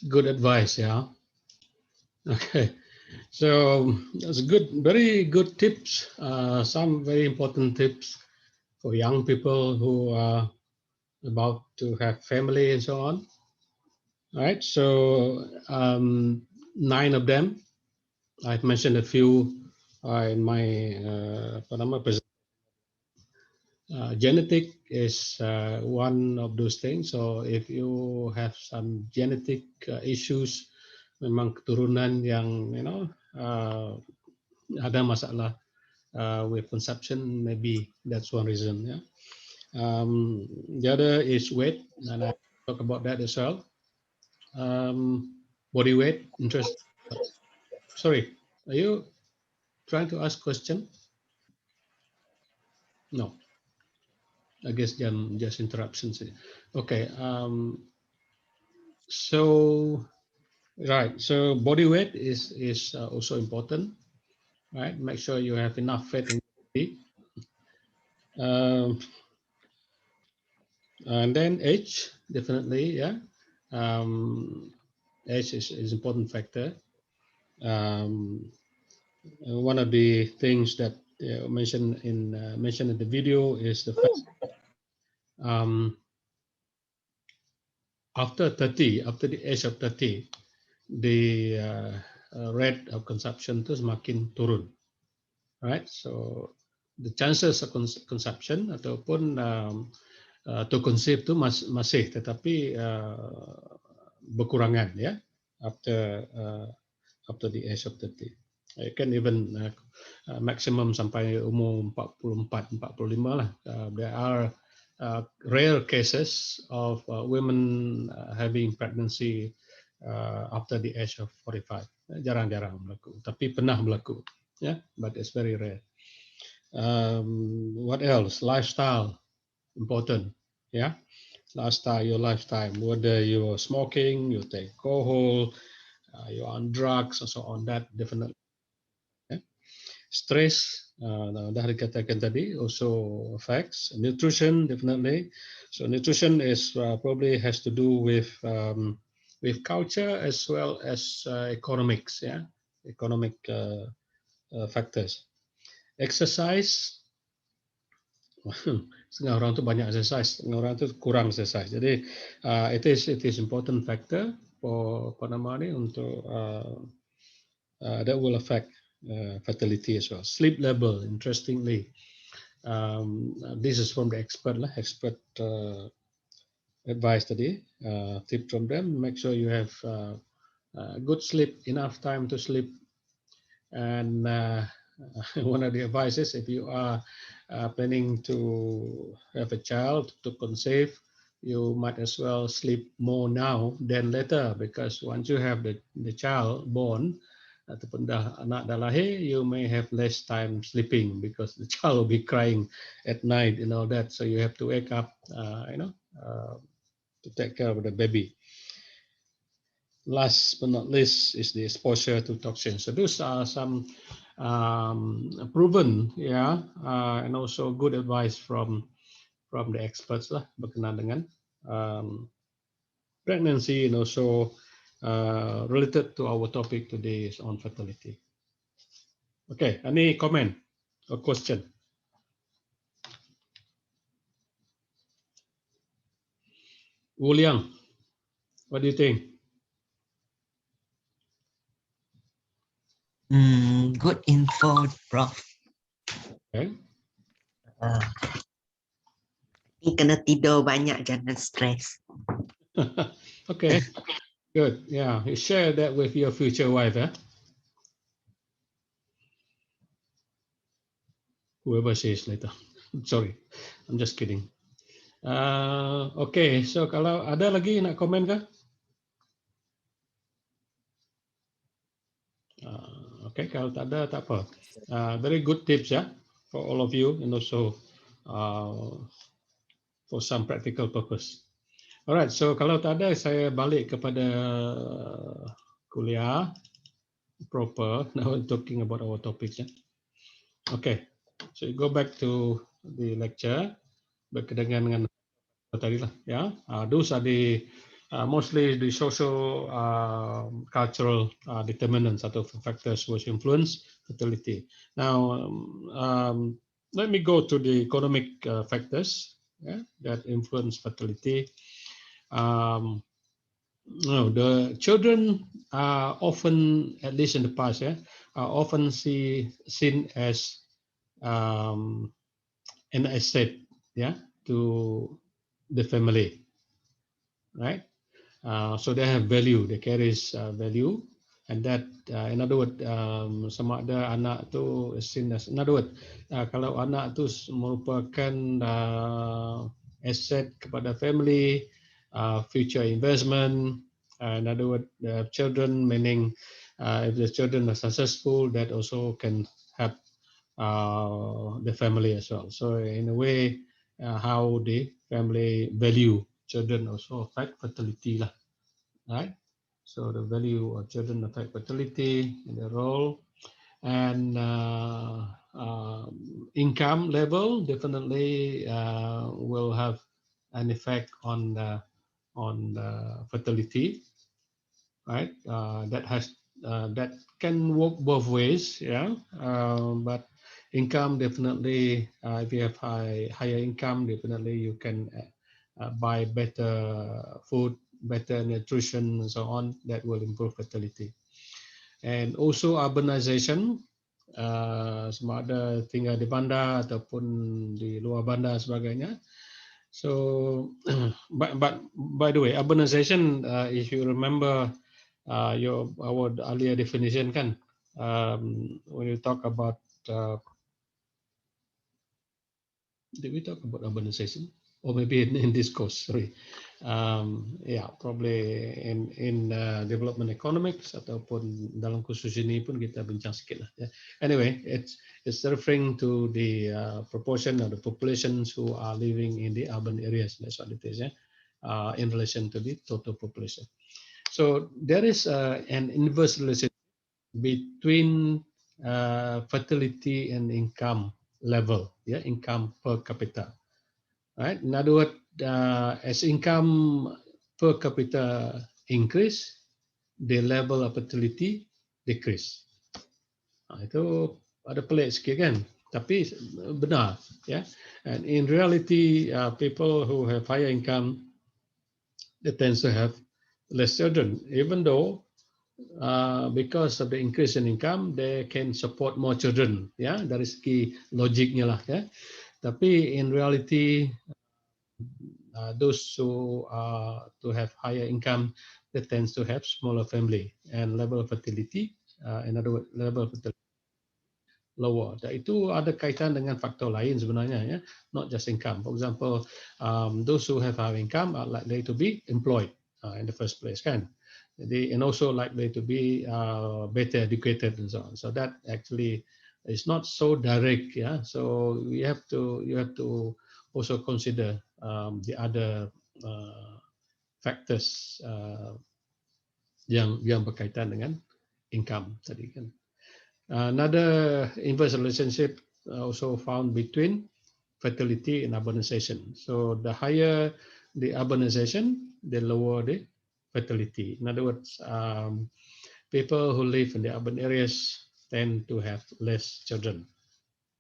Good advice, yeah. Okay. So that's good, very good tips. Some very important tips for young people who are about to have family and so on. All right. So 9 of them. I've mentioned a few in my presentation. Genetic is one of those things. So if you have some genetic issues, memang keturunan yang ada masalah with conception, maybe that's one reason. Yeah. The other is weight, and I talk about that as well. Body weight, interest. Sorry, are you trying to ask question? No, I guess just interruptions. Okay. So right. So body weight is also important. Right. Make sure you have enough fat in your body. And then age, definitely, yeah. Age is important factor. One of the things that mentioned in the video is the fact after 30, after the age of 30, the rate of consumption itu semakin turun, right? So the chances of consumption ataupun to conceive itu masih, tetapi berkurangan, ya, after the age of 30. It can even maximum sampai umur 44, 45 lah. There are rare cases of women having pregnancy after the age of 45. Jarang-jarang berlaku, tapi pernah berlaku, yeah, but it's very rare. What else? Lifestyle, important, yeah. Lifestyle, your lifetime, whether you're smoking, you take alcohol, you're on drugs, and so on, that definitely. Yeah. Stress, dah dikatakan tadi, also affects. Nutrition, definitely. So nutrition is probably has to do with culture as well as economics, yeah, economic factors. Exercise, setengah orang tu banyak exercise, setengah orang tu kurang exercise. Jadi it is important factor for apa nama ni untuk that will affect fertility as well. Sleep level, interestingly, this is from the expert lah, expert advice tadi. Tip from them: make sure you have good sleep, enough time to sleep, and one of the advices, if you are planning to have a child, to conceive, you might as well sleep more now than later, because once you have the child born, ataupun anak dah lahir, you may have less time sleeping because the child will be crying at night and all that. So you have to wake up, to take care of the baby. Last but not least is the exposure to toxins. So those are some proven, yeah, and also good advice from the experts lah berkenaan dengan pregnancy, and also related to our topic today is on fertility. Okay, any comment or question? William, what do you think?
Good info, Prof.
Okay,
Ini kena tidur banyak, jangan stres.
Okay, good. Yeah, you share that with your future wife, eh? Whoever says later. Sorry, I'm just kidding. Okay, so kalau ada lagi nak komen kah? Okay, kalau tak ada tak apa. Very good tips ya for all of you and also for some practical purpose. Alright, so kalau tak ada saya balik kepada kuliah proper. Now we're talking about our topics. Ya. Okay, so go back to the lecture berkenaan dengan tadi lah. Ya, those are the mostly the social cultural determinants atau factors which influence fertility. Now, let me go to the economic factors that influence fertility. No, the children are often, at least in the past, are often seen as an asset, to the family, right? So they have value, they carries value, and that, in other words, sama ada anak tu seen as, in other words, kalau anak tu merupakan asset kepada family, future investment, in other words, the children, meaning if the children are successful, that also can help the family as well. So in a way, how the family value children also affect fertility lah, right? So the value of children affect fertility in the role, and income level definitely will have an effect on the fertility, right? That can work both ways, yeah. But income definitely, if you have higher income, definitely you can buy better food, better nutrition, and so on. That will improve fertility. And also urbanization, sama ada tinggal di bandar ataupun di luar bandar sebagainya. So, but by the way, urbanization, if you remember our earlier definition kan, when you talk about, did we talk about urbanization? Or maybe in this course, sorry. Yeah, probably in development economics ataupun dalam khusus ini pun kita bincang sikit lah. Yeah. Anyway, it's referring to the proportion of the populations who are living in the urban areas. That's what it is, yeah, in relation to the total population. So there is an inverse relationship between fertility and income level, yeah, income per capita. Right? In other words, as income per capita increase, the level of fertility decrease. Itu ada pelik sikit kan? Tapi benar, ya. And in reality, people who have higher income, they tend to have less children, even though because of the increase in income, they can support more children. Ya, dari segi logiknya lah, ya. Tapi in reality, those who have higher income, they tends to have smaller family and level of fertility, in other words, level of fertility lower. Dan itu ada kaitan dengan faktor lain sebenarnya, ya, not just income. For example, those who have high income are likely to be employed in the first place, kan? Jadi, and also likely to be better educated and so on. So that actually is not so direct, yeah. So you have to also consider the other factors yang berkaitan dengan income tadi kan. Another inverse relationship also found between fertility and urbanization. So the higher the urbanization, the lower the fertility. In other words, people who live in the urban areas tend to have less children,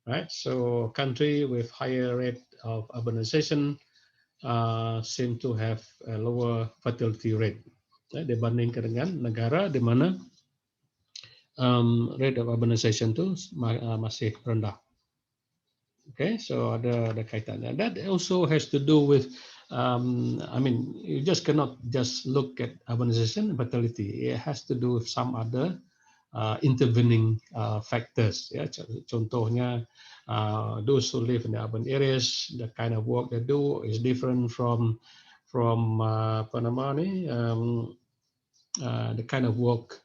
right? So a country with higher rate of urbanization seem to have a lower fertility rate, dibandingkan dengan negara di mana rate of urbanization itu masih rendah. Okay, so ada kaitan, and that also has to do with, I mean, you just cannot just look at urbanization and fertility. It has to do with some other intervening factors. Ya, contohnya, those who live in the urban areas, the kind of work they do is different from apa nama ni, the kind of work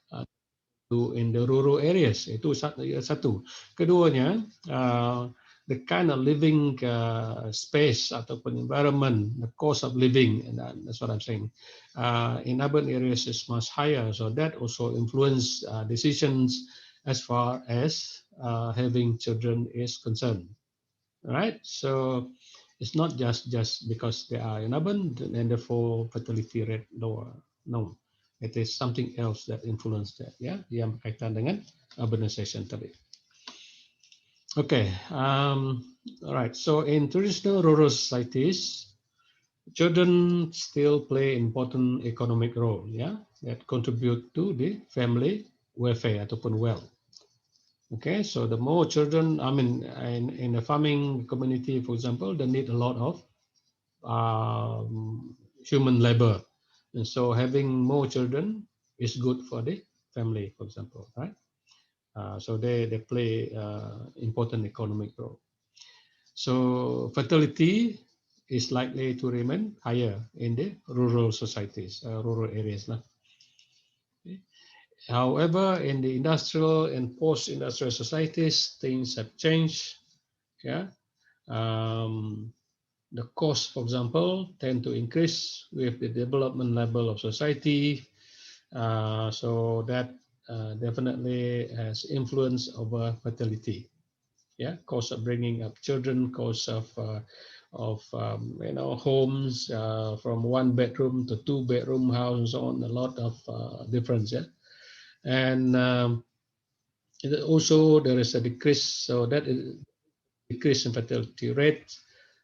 in the rural areas. Itu satu. Keduanya, the kind of living space ataupun environment, the cost of living, and that's what I'm saying. In urban areas is much higher, so that also influence decisions as far as having children is concerned. Right? So it's not just because they are in urban and therefore fertility rate lower. No, it is something else that influence that. Ya, yang berkaitan dengan urbanization tadi. Okay, all right. So in traditional rural societies, children still play important economic role. Ya, that contribute to the family welfare ataupun wealth. Okay, so the more children, I mean, in a farming community, for example, they need a lot of human labor. And so having more children is good for the family, for example, right? So they play important economic role. So fertility is likely to remain higher in the rural societies, rural areas. However, in the industrial and post-industrial societies, things have changed. Yeah, the cost, for example, tend to increase with the development level of society. So that definitely has influence over fertility. Yeah, cost of bringing up children, cost of homes from 1 bedroom to 2 bedroom house and so on. A lot of difference. Yeah, and also there is a decrease. So that is decrease in fertility rate,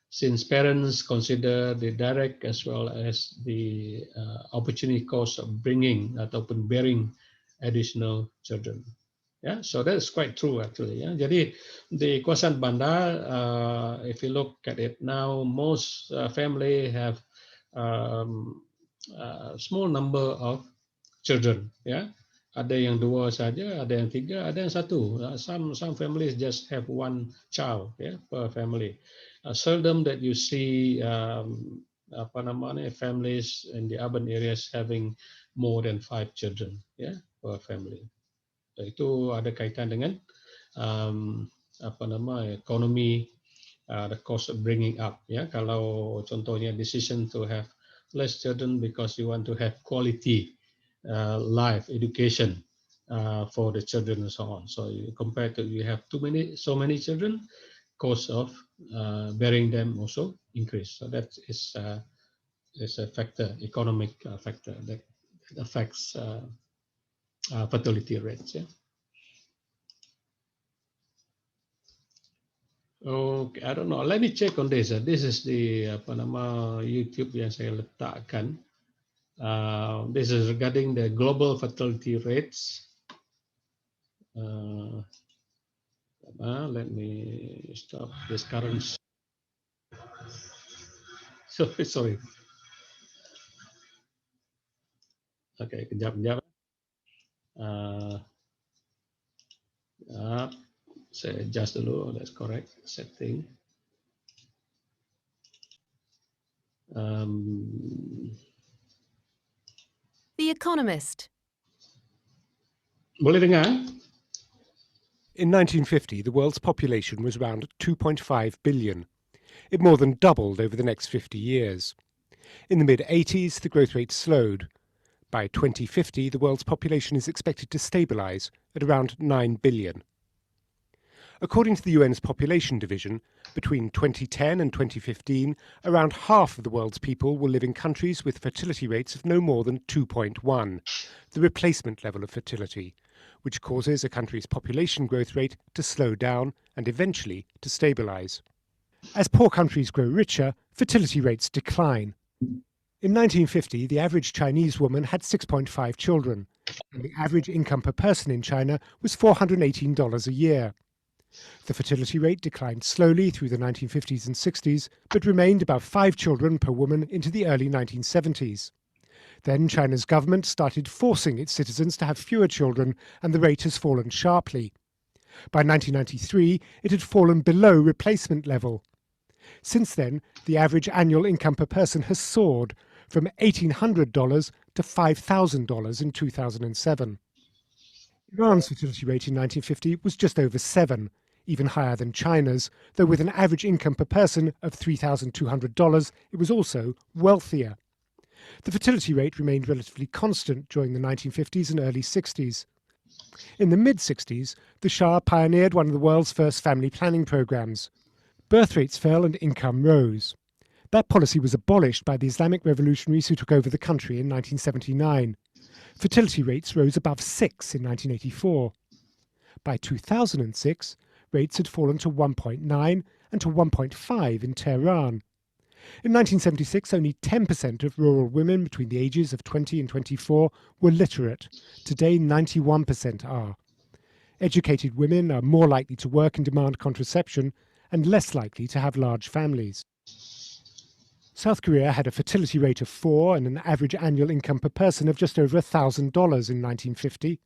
since parents consider the direct as well as the opportunity cost of bringing ataupun bearing additional children. Yeah, so that's quite true actually. Yeah, jadi di kawasan bandar, if you look at it now, most family have small number of children. Yeah, ada yang 2 saja, ada yang 3, ada yang 1. Some families just have 1 child, yeah, per family. Seldom that you see families in the urban areas having more than 5 children, yeah, per family. So, itu ada kaitan dengan ekonomi, the cost of bringing up. Ya, kalau contohnya decision to have less children because you want to have quality life education for the children and so on. So compared to you have so many children, cost of bearing them also increase. So that is a factor, economic factor that affects fertility rates. Yeah. Okay, I don't know. Let me check on this. This is the YouTube yang saya letakkan. This is regarding the global fertility rates. Let me stop this current. Sorry. Okay, kejap. Saya adjust dulu. That's correct. Setting.
The Economist.
Boleh dengar?
In 1950, the world's population was around 2.5 billion. It more than doubled over the next 50 years. In the mid-80s, the growth rate slowed. By 2050, the world's population is expected to stabilise at around 9 billion. According to the UN's Population Division, between 2010 and 2015, around half of the world's people will live in countries with fertility rates of no more than 2.1, the replacement level of fertility, which causes a country's population growth rate to slow down and eventually to stabilise. As poor countries grow richer, fertility rates decline. In 1950, the average Chinese woman had 6.5 children, and the average income per person in China was $418 a year. The fertility rate declined slowly through the 1950s and 60s, but remained about 5 children per woman into the early 1970s. Then China's government started forcing its citizens to have fewer children, and the rate has fallen sharply. By 1993, it had fallen below replacement level. Since then, the average annual income per person has soared from $1,800 to $5,000 in 2007. Iran's fertility rate in 1950 was just over 7, even higher than China's, though with an average income per person of $3,200, it was also wealthier. The fertility rate remained relatively constant during the 1950s and early 60s. In the mid-60s, the Shah pioneered one of the world's first family planning programs. Birth rates fell and income rose. That policy was abolished by the Islamic revolutionaries who took over the country in 1979. Fertility rates rose above 6 in 1984. By 2006, rates had fallen to 1.9 and to 1.5 in Tehran. In 1976, only 10% of rural women between the ages of 20 and 24 were literate. Today, 91% are. Educated women are more likely to work and demand contraception and less likely to have large families. South Korea had a fertility rate of 4 and an average annual income per person of just over $1,000 in 1950.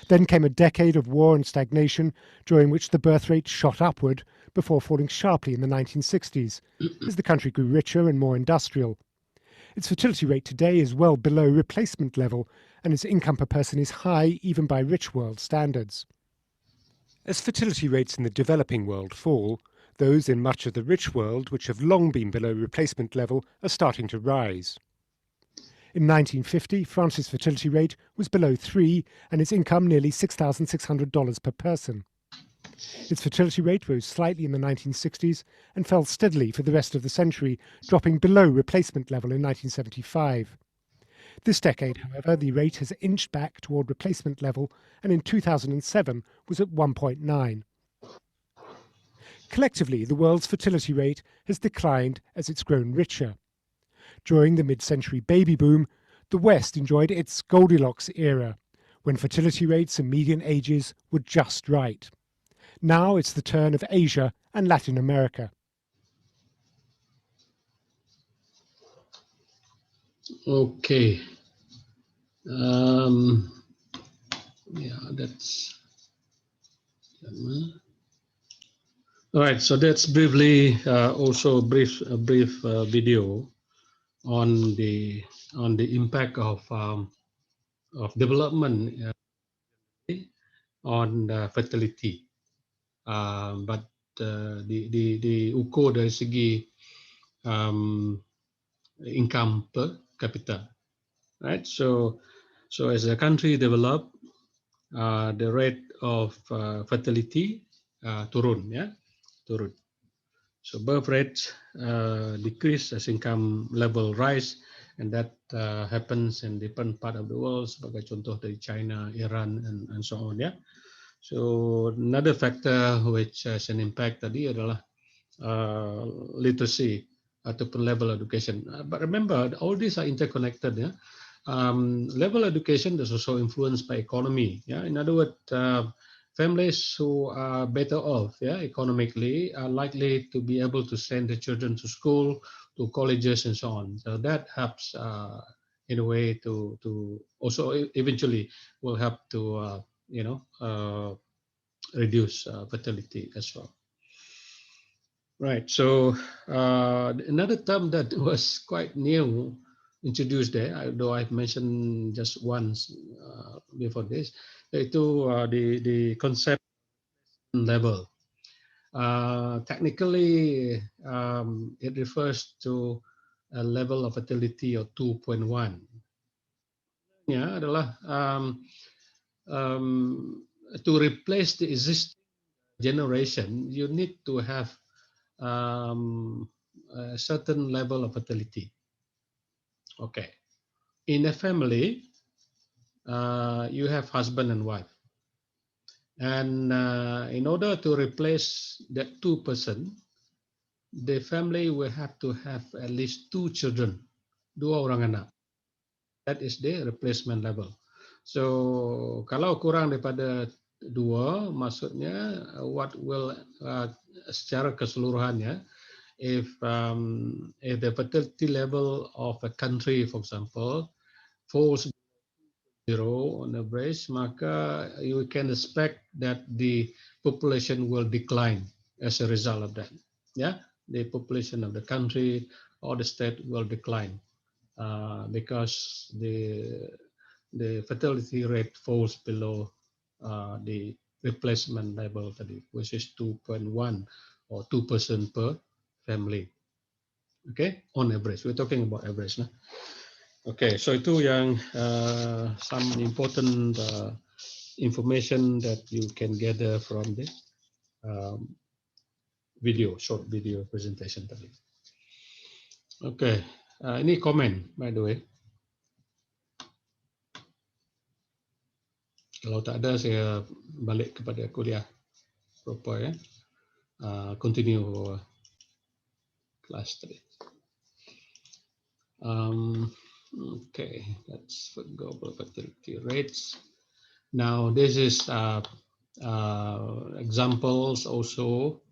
Then came a decade of war and stagnation, during which the birth rate shot upward before falling sharply in the 1960s, as the country grew richer and more industrial. Its fertility rate today is well below replacement level, and its income per person is high even by rich world standards. As fertility rates in the developing world fall, those in much of the rich world, which have long been below replacement level, are starting to rise. In 1950, France's fertility rate was below 3 and its income nearly $6,600 per person. Its fertility rate rose slightly in the 1960s and fell steadily for the rest of the century, dropping below replacement level in 1975. This decade, however, the rate has inched back toward replacement level and in 2007 was at 1.9. Collectively, the world's fertility rate has declined as it's grown richer. During the mid-century baby boom, the West enjoyed its Goldilocks era, when fertility rates and median ages were just right. Now it's the turn of Asia and Latin America.
Okay. Yeah, that's. All right. So that's briefly also a brief video on the impact of development on fertility. But diukur dari segi income per capita, right? So as a country develop, the rate of fertility turun, ya, turun. So birth rates decrease as income level rise, and that happens in different part of the world. Sebagai contoh dari China, Iran, and so on, ya. So another factor which has an impact tadi adalah literacy ataupun level education. But remember, all these are interconnected. Ya. Level education is also influenced by economy. Yeah? In other words, families who are better off, yeah, economically are likely to be able to send their children to school, to colleges, and so on. So that helps in a way to also eventually will help to reduce fertility as well. Right. So another term that was quite new introduced there, although I've mentioned just once before this, yaitu the concept level. Technically, it refers to a level of fertility of 2.1. Ya, adalah to replace the existing generation, you need to have a certain level of fertility. Okay. In a family, you have husband and wife. And in order to replace that 2%, the family will have to have at least 2 children, 2 orang anak. That is the replacement level. So kalau kurang daripada 2 maksudnya what will secara keseluruhannya if the fertility level of a country, for example, falls 0 on average, maka you can expect that the population will decline as a result of that. Yeah, the population of the country or the state will decline because the fertility rate falls below the replacement level tadi, which is 2.1 or 2% per family. Okay, on average. We're talking about average. Nah? Okay, so itu yang some important information that you can gather from the um, short video presentation tadi. Okay, ini komen by the way. Kalau tak ada, saya balik kepada kuliah proper ya. Continue kelas tadi. Okay, that's for global fertility rates. Now, this is examples also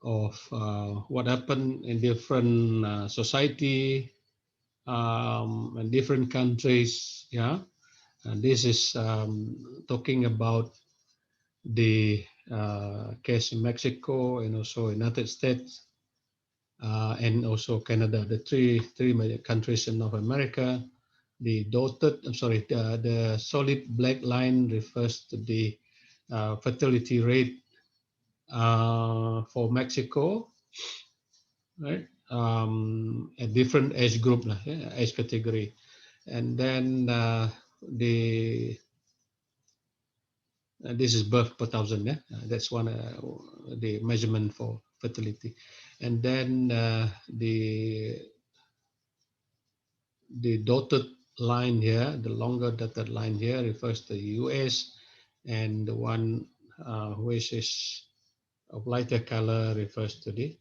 of what happened in different society and different countries. Yeah, and this is talking about the case in Mexico and also United States and also Canada, the three major countries in North America. The dotted, the solid black line refers to the fertility rate for Mexico, right? A different age group, age category, and then this is birth per thousand, yeah. That's one the measurement for fertility, and then the dotted line here, the longer dotted line here refers to the US, and the one which is of lighter color refers to the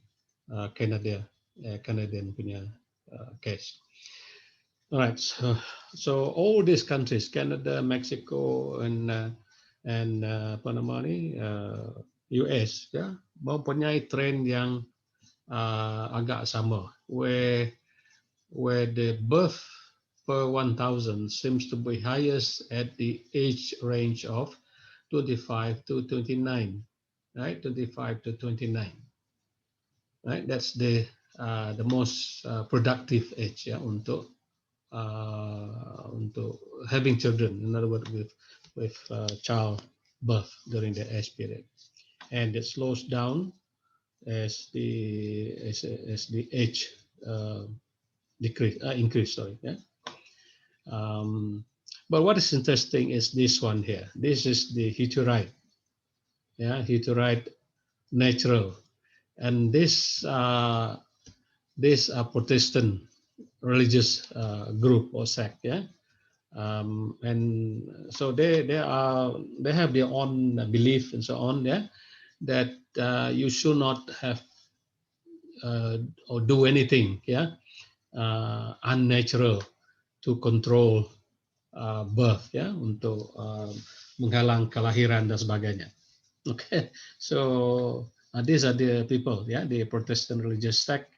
Canadian punya case. All right, so all these countries, Canada, Mexico, and apa nama ni, US, ya, mempunyai trend yang agak sama, where the birth per 1,000 seems to be highest at the age range of 25 to 29, right? 25 to 29, right? That's the most productive age ya untuk having children. In other words, with child birth during the age period, and it slows down as the age increase. Sorry, yeah. But what is interesting is this one here. This is the heterite, yeah, heterite natural, and this Protestant religious group or sect, yeah, and so they have their own belief and so on, yeah, that you should not have or do anything, yeah, unnatural to control birth, ya, untuk menghalang kelahiran dan sebagainya. Okay, so these are the people, yeah, the Protestant religious sect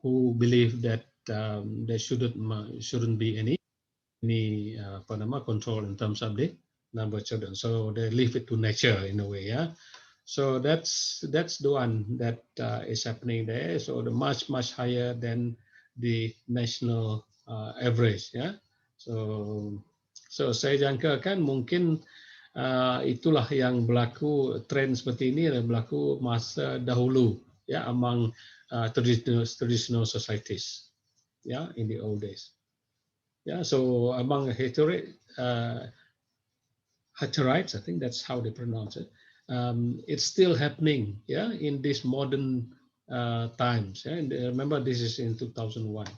who believe that there shouldn't be any control in terms of the number of children. So they leave it to nature in a way, yeah. So that's the one that is happening there. So the much higher than the national average, ya. So saya jangkakan mungkin itulah yang berlaku, tren seperti ini yang berlaku masa dahulu, ya, among traditional societies, ya, in the old days. Yeah, so among heterites, I think that's how they pronounce it. It's still happening, yeah, in these modern times. Yeah? And remember, this is in 2001,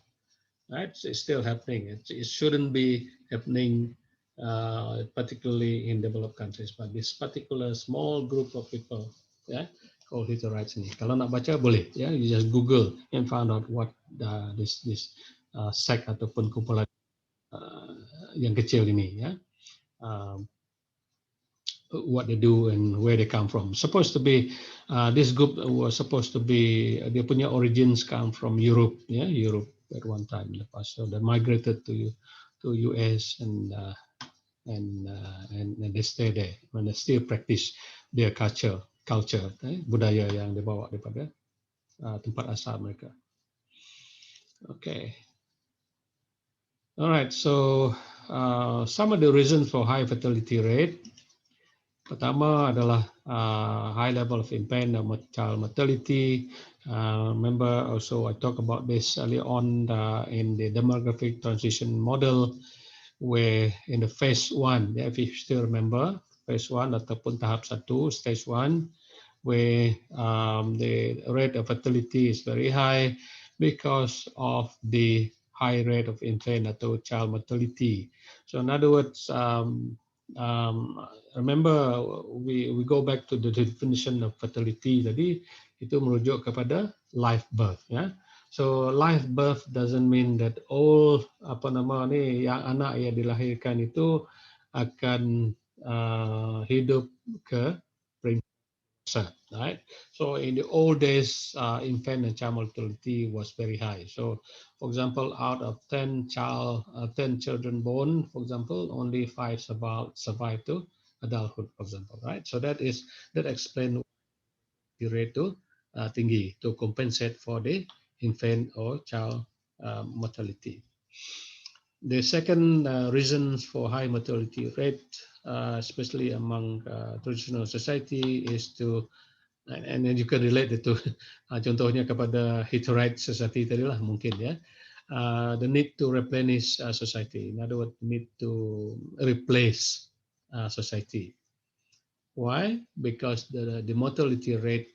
right? So it's still happening. It shouldn't be happening, particularly in developed countries, but this particular small group of people, yeah, called heterites ini. Kalau nak baca boleh, ya, you just Google and find out what this sect ataupun kumpulan yang kecil ini, ya. what they do and where they come from. Supposed to be this group was supposed to be dia punya origins come from Europe, yeah, Europe at one time in the past. So they migrated to US and they stay there and they still practice their culture, budaya yang dibawa daripada tempat asal mereka. Okay. All right. So some of the reasons for high fertility rate. Pertama adalah high level of infant and child mortality. Remember also I talked about this earlier on in the demographic transition model, where in the phase 1, if you still remember, phase 1 ataupun tahap 1, stage 1, where the rate of fertility is very high because of the high rate of infant atau child mortality. So in other words, remember we go back to the definition of fertility tadi, itu merujuk kepada live birth, ya. So live birth doesn't mean that all yang anak yang dilahirkan itu akan hidup ke right? So in the old days, infant and child mortality was very high. So, for example, out of 10 children born, for example, only 5 survive to adulthood, for example, right? So that explains the rate to tinggi to compensate for the infant or child mortality. The second reason for high mortality rate, especially among traditional society, is to and then you can relate itu contohnya kepada Hitterite society tadi lah mungkin ya, the need to replenish society, in other words need to replace society. Why? Because the mortality rate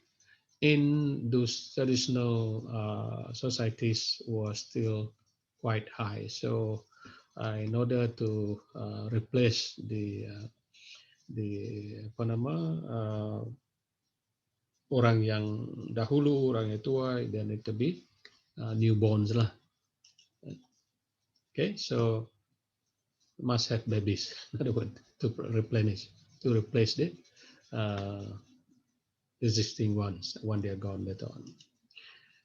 in those traditional societies was still quite high. So in order to replace the orang yang dahulu, orang yang tua, they need to be newborns lah. Okay, so must have babies, in other words, to replenish, to replace the existing ones when they are gone later on.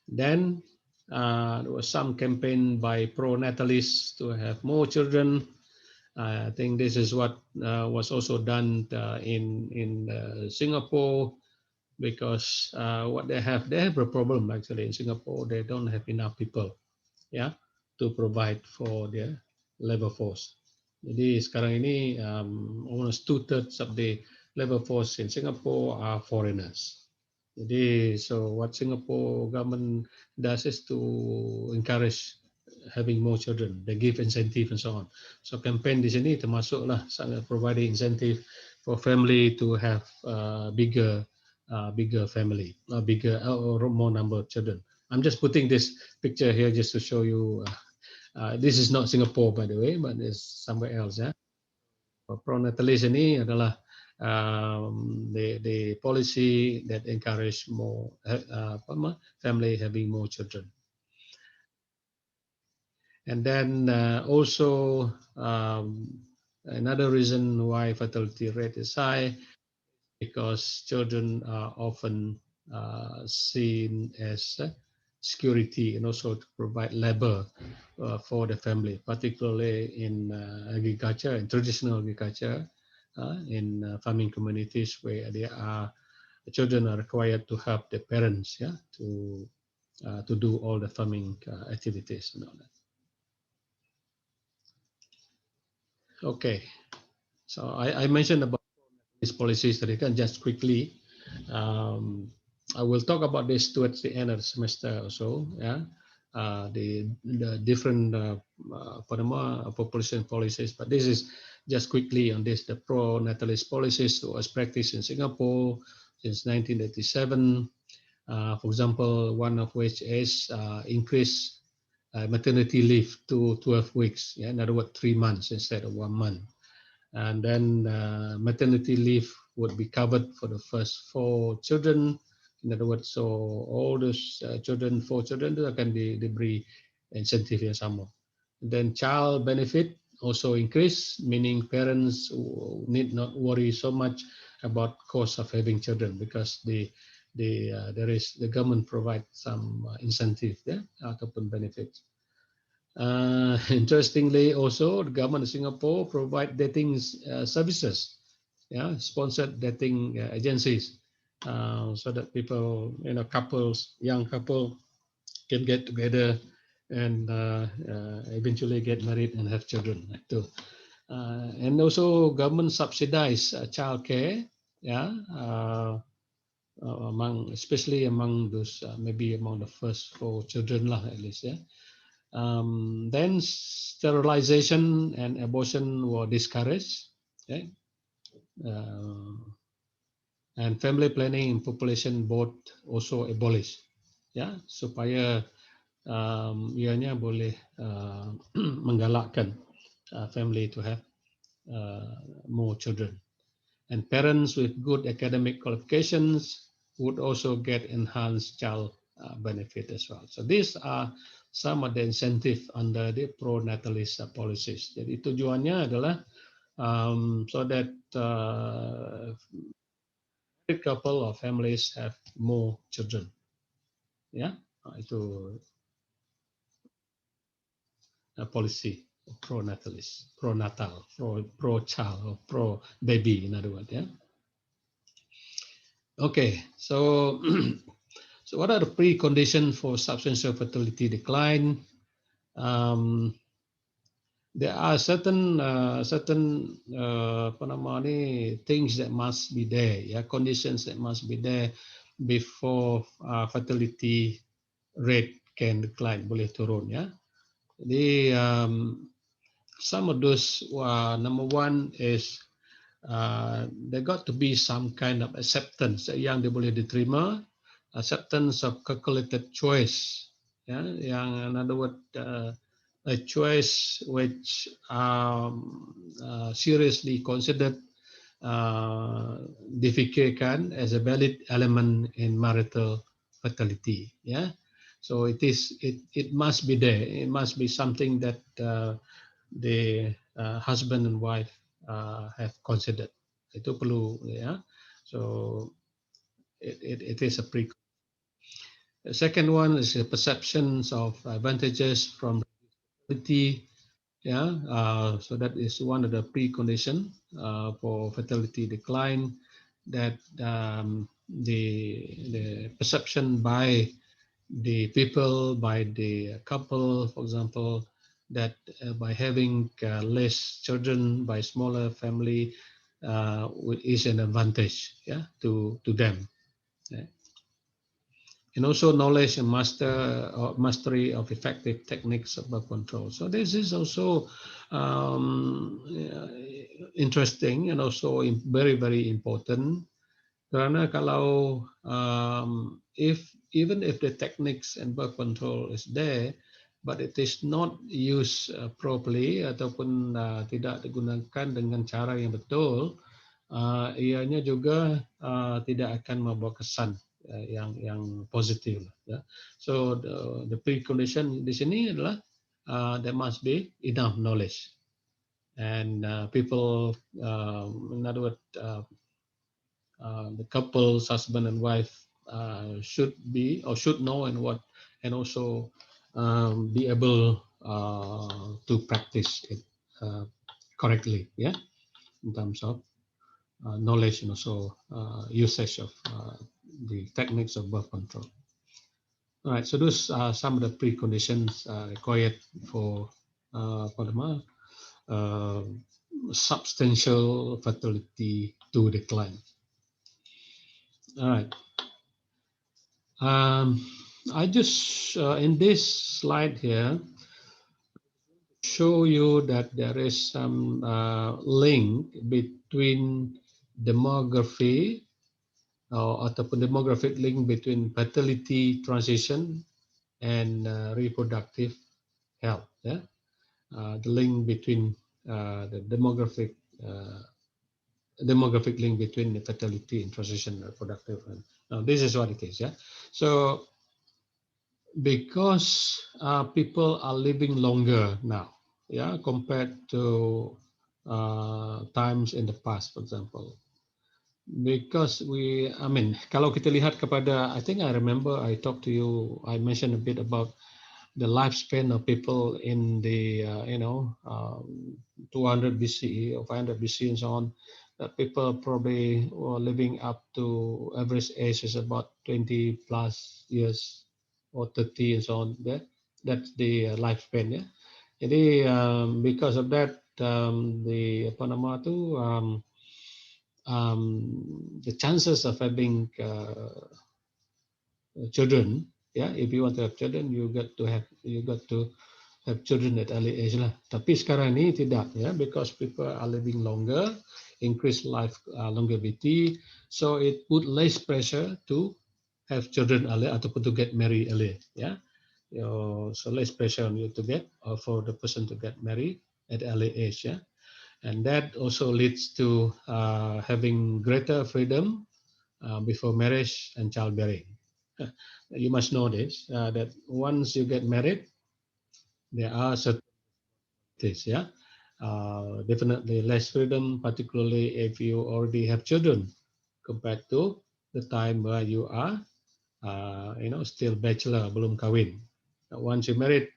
Then there was some campaign by pro-natalists to have more children. I think this is what was also done in Singapore, because what they have a problem actually in Singapore. They don't have enough people, yeah, to provide for their labor force. Jadi sekarang ini almost 2/3 of the labor force in Singapore are foreigners. Jadi so what Singapore government does is to encourage having more children. They give incentive and so on. So campaign di sini termasuklah providing incentive for family to have bigger family, bigger or more number of children. I'm just putting this picture here just to show you. This is not Singapore, by the way, but it's somewhere else. Ya. Pro-natalist ini adalah the policy that encourage more family having more children. And then also another reason why fertility rate is high, because children are often seen as security and also to provide labor for the family, particularly in agriculture and traditional agriculture, in farming communities where the children are required to help their parents, yeah, to do all the farming activities and all that. Okay, so I mentioned about these policies that just quickly. I will talk about this towards the end of the semester or so. Yeah, the different population policies, but this is just quickly on this. The pro-natalist policies was practiced in Singapore since 1987. For example, one of which is increase maternity leave to 12 weeks. Yeah, in other words, 3 months instead of 1 month. And then maternity leave would be covered for the first 4 children. In other words, so all those 4 children itu akan diberi insentif yang sama. Then child benefit also increase, meaning parents need not worry so much about cost of having children because the government provide some incentive ataupun benefits. Interestingly, also the government of Singapore provide dating services, sponsored dating agencies, so that people, couples, young couple, can get together and eventually get married and have children. And also government subsidize childcare, especially among those maybe among the first 4 children lah, at least. Then sterilization and abortion were discouraged. And family planning and population both also abolished. Supaya ianya boleh menggalakkan family to have more children. And parents with good academic qualifications would also get enhanced child benefit as well. So these are some of the incentive under the pro-natalist policies. Jadi tujuannya adalah so that married couple or families have more children. Itu policy pro-natalist, pro-natal, pro-child, or pro-baby, in other words. Okay, so so what are the preconditions for substantial fertility decline? There are certain things that must be there, conditions that must be there before fertility rate can decline, boleh turun, Jadi some of those, number one is there got to be some kind of acceptance yang dia boleh diterima, acceptance of calculated choice, yang in other words a choice which seriously considered, difikirkan as a valid element in marital fertility. So it must be there. It must be something that the husband and wife have considered. Itu perlu, So it is a pre. The second one is the perceptions of advantages from fertility. So that is one of the precondition for fertility decline. That the perception by the people, by the couple, for example, that by having less children, by smaller family, is an advantage, to them. And also knowledge and mastery of effective techniques of birth control. So this is also interesting and also very, very important. Karena kalau even if the techniques and birth control is there, but it is not used properly ataupun tidak digunakan dengan cara yang betul, ianya juga tidak akan membawa kesan yang positif. So the precondition di sini adalah there must be enough knowledge, and people, in other words, the couples, husband and wife, should know and also be able to practice it correctly, in terms of knowledge and also usage of the techniques of birth control. All right, so those are some of the preconditions required for substantial fertility to decline. All right. I just in this slide here show you that there is some link between demography ataupun demographic link between fertility transition and reproductive health. The link between the demographic link between the fertility and transition and reproductive health. Now this is what it is. So because people are living longer now, yeah, compared to times in the past, for example. Because I mean, kalau kita lihat kepada, I think I remember I talked to you, I mentioned a bit about the lifespan of people in the, 200 BCE or 500 BCE and so on, that people probably were living up to average age is about 20 plus years or 30 and so on. That's the lifespan, ya. Jadi because of that, the apa nama tu, the chances of having children, yeah, if you want to have children, you got to have children at early age lah. Tapi sekarang ni tidak, ya, because people are living longer, increase life longevity, so it put less pressure to have children early ataupun to get married early, ya. So less pressure on you to get, or for the person to get married at early age, yeah. And that also leads to having greater freedom before marriage and childbearing. You must know this, that once you get married, there are certain things, yeah. Definitely less freedom, particularly if you already have children, compared to the time where you are, still bachelor, belum kawin. Once you married,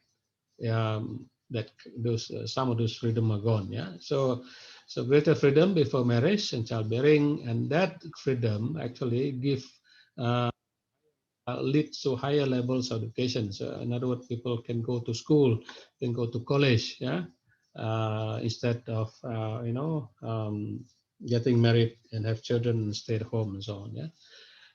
that those some of those freedom are gone, yeah. So greater freedom before marriage and childbearing, and that freedom actually give leads to higher levels of education. So in other words, people can go to school, can go to college, yeah, instead of getting married and have children and stay at home and so on, yeah.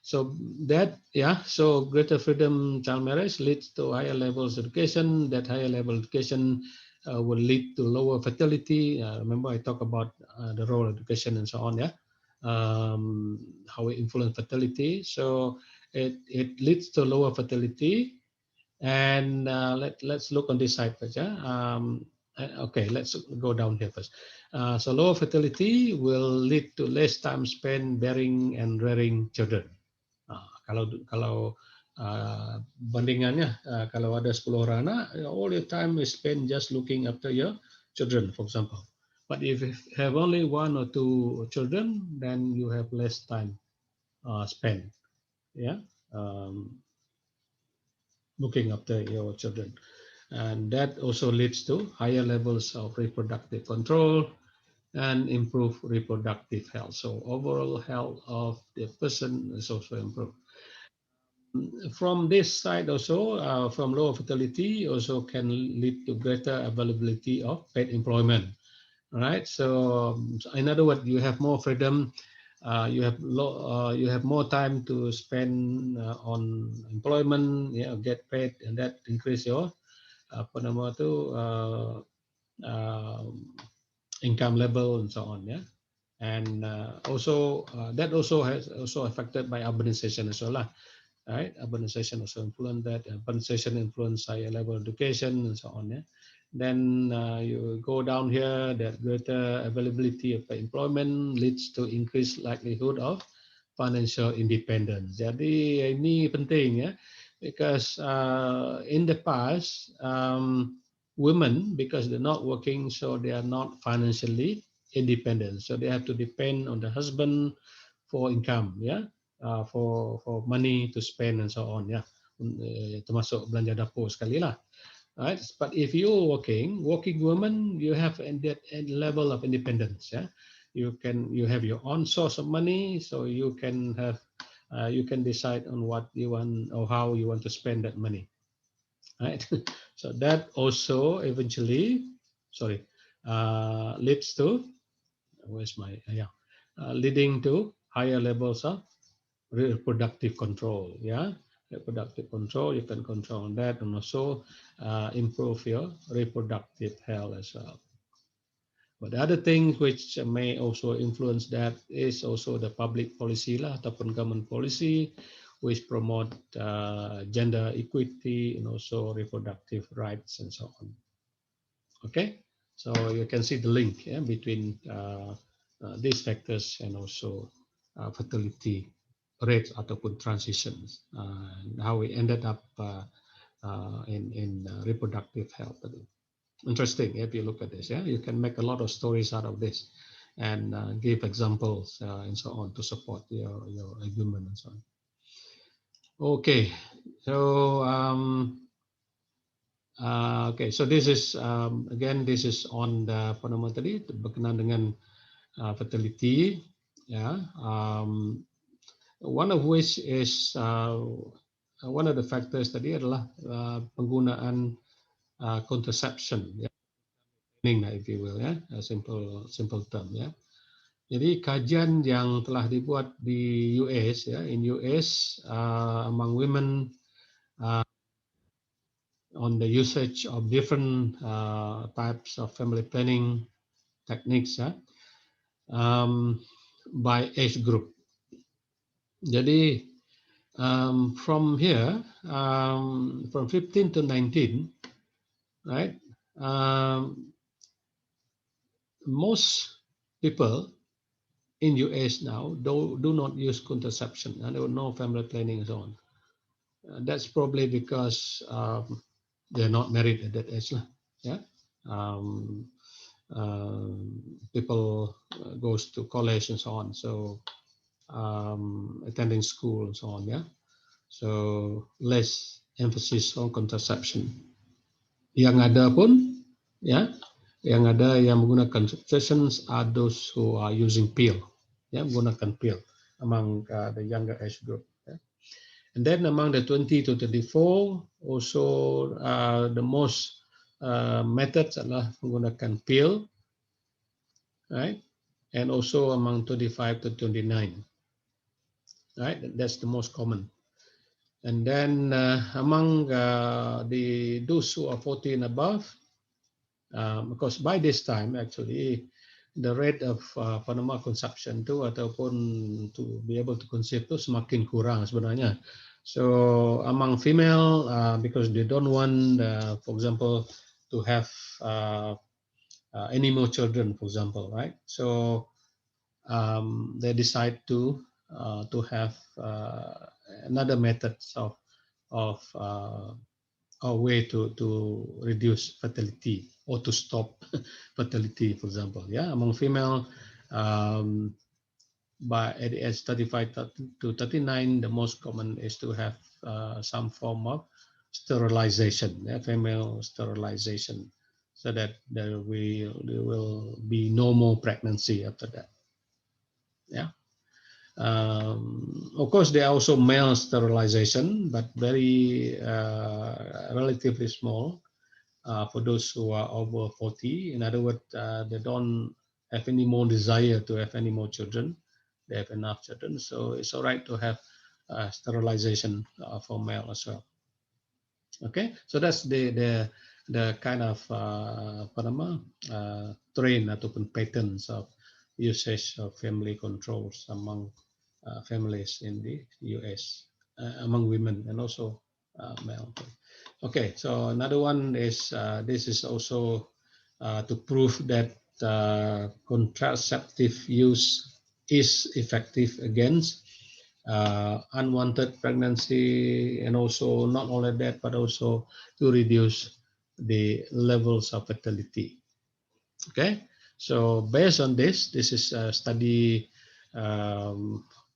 So that, yeah, so greater freedom child marriage leads to higher levels of education. That higher level education will lead to lower fertility. Remember I talked about the role of education and so on, yeah, how it influence fertility. So it leads to lower fertility. And let's look on this side first, yeah. Okay, let's go down here first. So lower fertility will lead to less time spent bearing and rearing children. Kalau bandingannya, kalau ada 10 orang anak, all your time is spent just looking after your children, for example. But if you have only one or two children, then you have less time spent, yeah, looking after your children. And that also leads to higher levels of reproductive control and improve reproductive health. So overall health of the person is also improved. From this side also, from lower fertility also can lead to greater availability of paid employment, right? So in other words, you have more freedom, you have more time to spend on employment, yeah, get paid, and that increase your apa nama tu income level and so on, yeah. And also that also has also affected by urbanization as well, right? Urbanization also influence that. Urbanization influence higher level education and so on, yeah. Then you go down here, that greater availability of employment leads to increased likelihood of financial independence. Jadi ini penting, ya, because in the past women, because they're not working, so they are not financially independent. So they have to depend on the husband for income, yeah, for money to spend and so on, yeah. Termasuk belanja dapur sekali lah, right? But if you're working woman, you have that level of independence, yeah. You have your own source of money, so you can have you can decide on what you want or how you want to spend that money, right? So that also eventually, sorry, leads to, where's my leading to higher levels of reproductive control, yeah. Reproductive control, you can control that, and also improve your reproductive health as well. But the other things which may also influence that is also the public policy lah, ataupun government policy, which promote gender equity and also reproductive rights and so on. Okay, so you can see the link, yeah, between these factors and also fertility rates ataupun transitions, how we ended up in reproductive health. interesting if you look at this. Yeah, you can make a lot of stories out of this, and give examples and so on to support your argument and so on. Okay, so okay, so this is again, this is on the apa nama tadi berkenaan dengan fertility. Yeah, one of which is one of the factors tadi adalah penggunaan contraception, ya, if you will, ya, a simple term, ya. Jadi kajian yang telah dibuat di US, ya, in US among women on the usage of different types of family planning techniques, ya, by age group. Jadi from here, from 15 to 19, right? Most people in US now do not use contraception, and there no family planning and so on. That's probably because they're not married at that age, yeah. People goes to college and so on, so attending school and so on, yeah. So less emphasis on contraception. Yang ada pun, ya, yang ada yang menggunakan contraceptions are those who are using pill, ya, menggunakan pill among the younger age group. Ya. And then among the 20 to 24, also the most methods adalah menggunakan pill, right? And also among 25 to 29, right? That's the most common. And then among those who are 40 and above, because by this time actually the rate of consumption tu ataupun to be able to conceive tu semakin kurang sebenarnya. So among female, because they don't want, for example, to have any more children, for example, right? So they decide to have another methods of a way to reduce fertility or to stop fertility, for example. Yeah, among female, by at the age 35 to 39, the most common is to have some form of sterilization, yeah, female sterilization, so that there will be no more pregnancy after that. Yeah. Of course, there are also male sterilization, but very relatively small for those who are over 40. In other words, they don't have any more desire to have any more children. They have enough children, so it's all right to have sterilization for male as well. Okay, so that's the kind of trend ataupun patterns of usage of family controls among families in the US, among women and also male. Okay, so another one is this is also to prove that contraceptive use is effective against unwanted pregnancy, and also not only that, but also to reduce the levels of fertility. Okay, so based on this is a study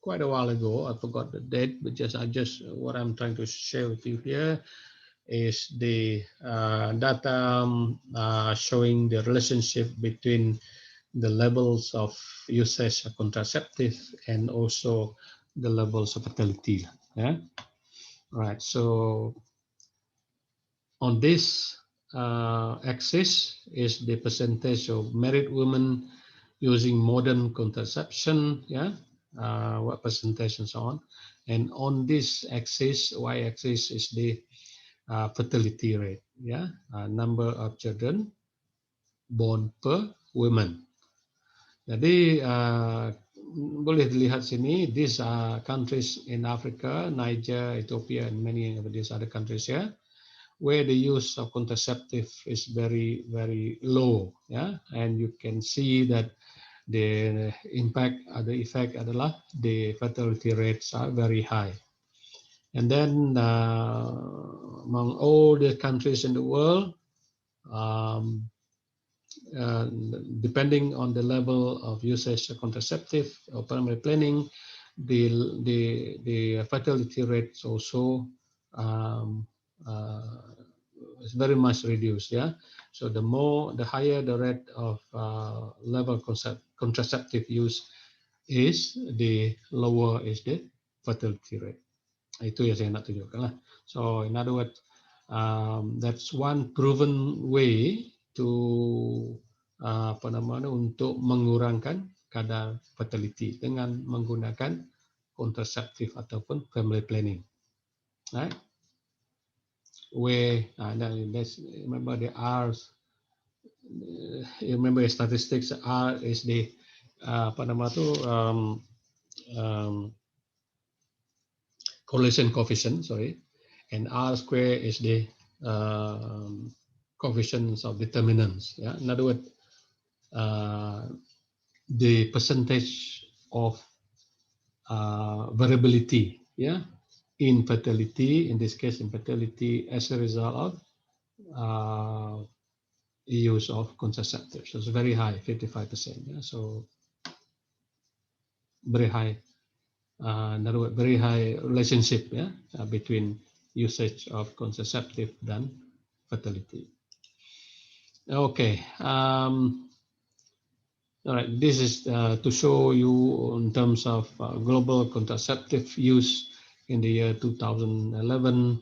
quite a while ago. I forgot the date, but just what I'm trying to share with you here is the data showing the relationship between the levels of usage of contraceptive and also the levels of fertility. Yeah, right. So on this axis is the percentage of married women using modern contraception. Yeah, what percentage and so on. And on this axis, y-axis, is the fertility rate. Yeah, number of children born per woman. Jadi boleh dilihat sini, these are countries in Africa, Niger, Ethiopia, and many of these other countries here, where the use of contraceptive is very, very low. Yeah, and you can see that the impact, the effect adalah the fertility rates are very high. And then among all the countries in the world, Um, Depending on the level of usage of contraceptive or primary planning, the fertility rates also um, is very much reduced. Yeah, so the higher the rate of level contraceptive use is, the lower is the fertility rate. Itu yang saya nak tunjukkan lah. So in other words, that's one proven way to untuk mengurangkan kadar fertility dengan menggunakan kontraseptif ataupun family planning. Right? Where let's remember the R's. You remember the statistics. R is the correlation coefficient. Sorry, and R square is the coefficients of determinants. Yeah, in other words, the percentage of variability, yeah, infertility, in this case infertility as a result of use of contraceptives. So it's very high, 55%. Yeah, so very high. In other words, very high relationship, yeah, between usage of contraceptive and fertility. Okay. All right, this is to show you in terms of global contraceptive use in the year 2011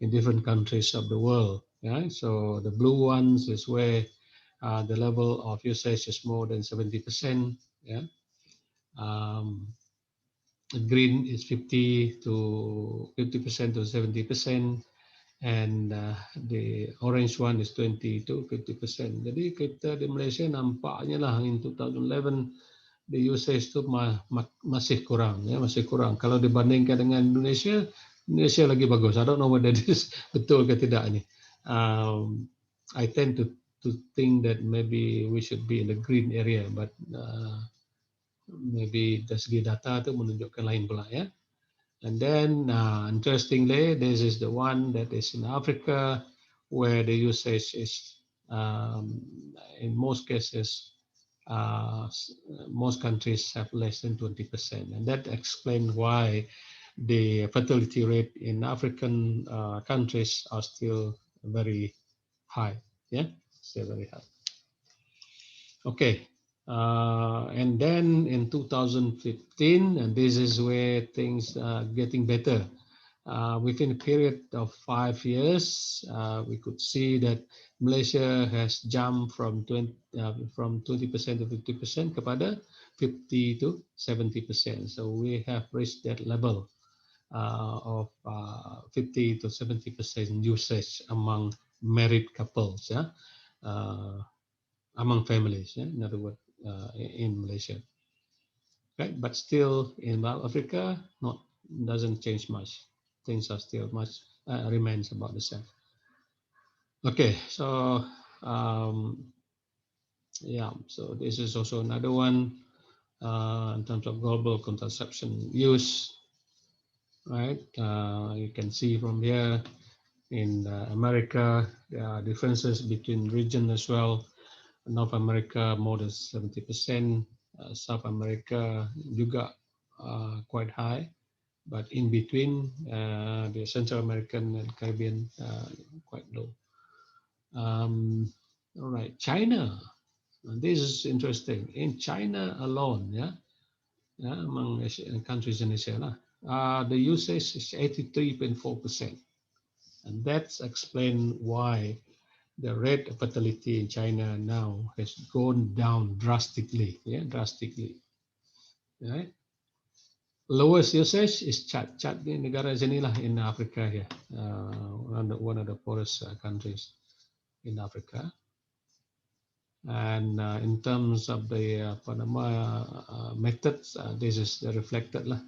in different countries of the world. Yeah, so the blue ones is where the level of usage is more than 70%. Yeah, green is 50% to 70%. And the orange one is 20 to 50%. Jadi kita di Malaysia nampaknya lah in 2011 the usage tu masih kurang, ya, masih kurang. Kalau dibandingkan dengan Indonesia, Indonesia lagi bagus. I don't know whether this betul ke tidak ini. I tend to think that maybe we should be in the green area, but maybe dari segi data tu menunjukkan lain pula, ya. And then, interestingly, this is the one that is in Africa, where the usage is, in most cases, most countries have less than 20%. And that explains why the fertility rate in African countries are still very high. Yeah, still very high. Okay. And then in 2015, and this is where things are getting better. Within a period of 5 years, we could see that Malaysia has jumped from 20% to 50% kepada 50 to 70%. So we have reached that level of 50 to 70% usage among married couples, yeah, among families, yeah, in other words, in Malaysia. Right, but still in South Africa, doesn't change much. Things are still much remains about the same. Okay, so yeah, so this is also another one in terms of global contraception use. Right, you can see from here in America there are differences between region as well. North America more than 70%, South America juga quite high. But in between, the Central American and Caribbean quite low. All right, China. This is interesting. In China alone, among Asian countries in Asia, the usage is 83.4%, and that's explained why the rate of fertility in China now has gone down drastically. Yeah, drastically. Right. Lowest usage is Chad. Chad ni negara sinilah in Africa here, one of the poorest countries in Africa. And in terms of the methods, this is reflected lah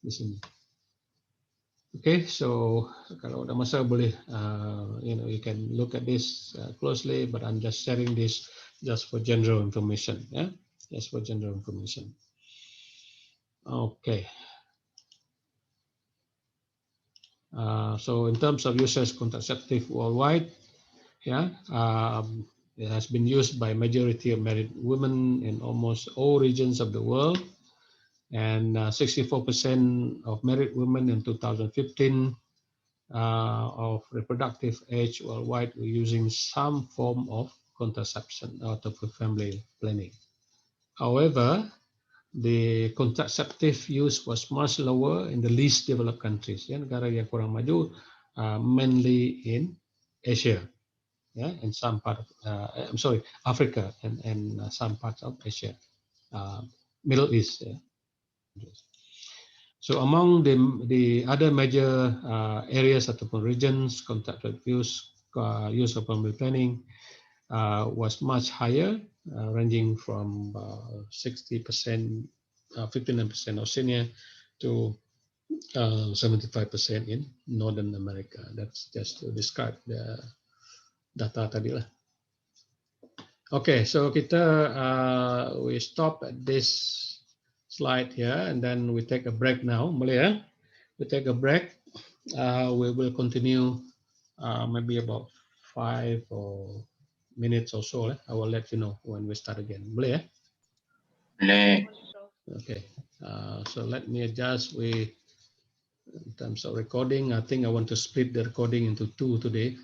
di sini. Okay, so kalau ada masa boleh, you can look at this closely, but I'm just sharing this just for general information, yeah, just for general information. Okay. So in terms of usage contraceptive worldwide, Yeah, it has been used by majority of married women in almost all regions of the world, and 64% of married women in 2015 of reproductive age worldwide were using some form of contraception out of family planning. However, the contraceptive use was much lower in the least developed countries, ya, negara yang kurang maju, mainly in Asia, yeah, and some part of, I'm sorry, Africa and some parts of Asia, Middle East. Yeah. So among the other major areas ataupun regions, contraceptive use of family planning was much higher, ranging from 60%, 59% Oceania to 75% in Northern America. That's just to describe the data tadi lah. Okay, so we stop at this slide here, and then we take a break now. Boleh ya? We take a break. We will continue maybe about 5 or minutes or so. I will let you know when we start again. Boleh ya?
Boleh.
Okay. So let me adjust. In terms of recording, I think I want to split the recording into 2 today.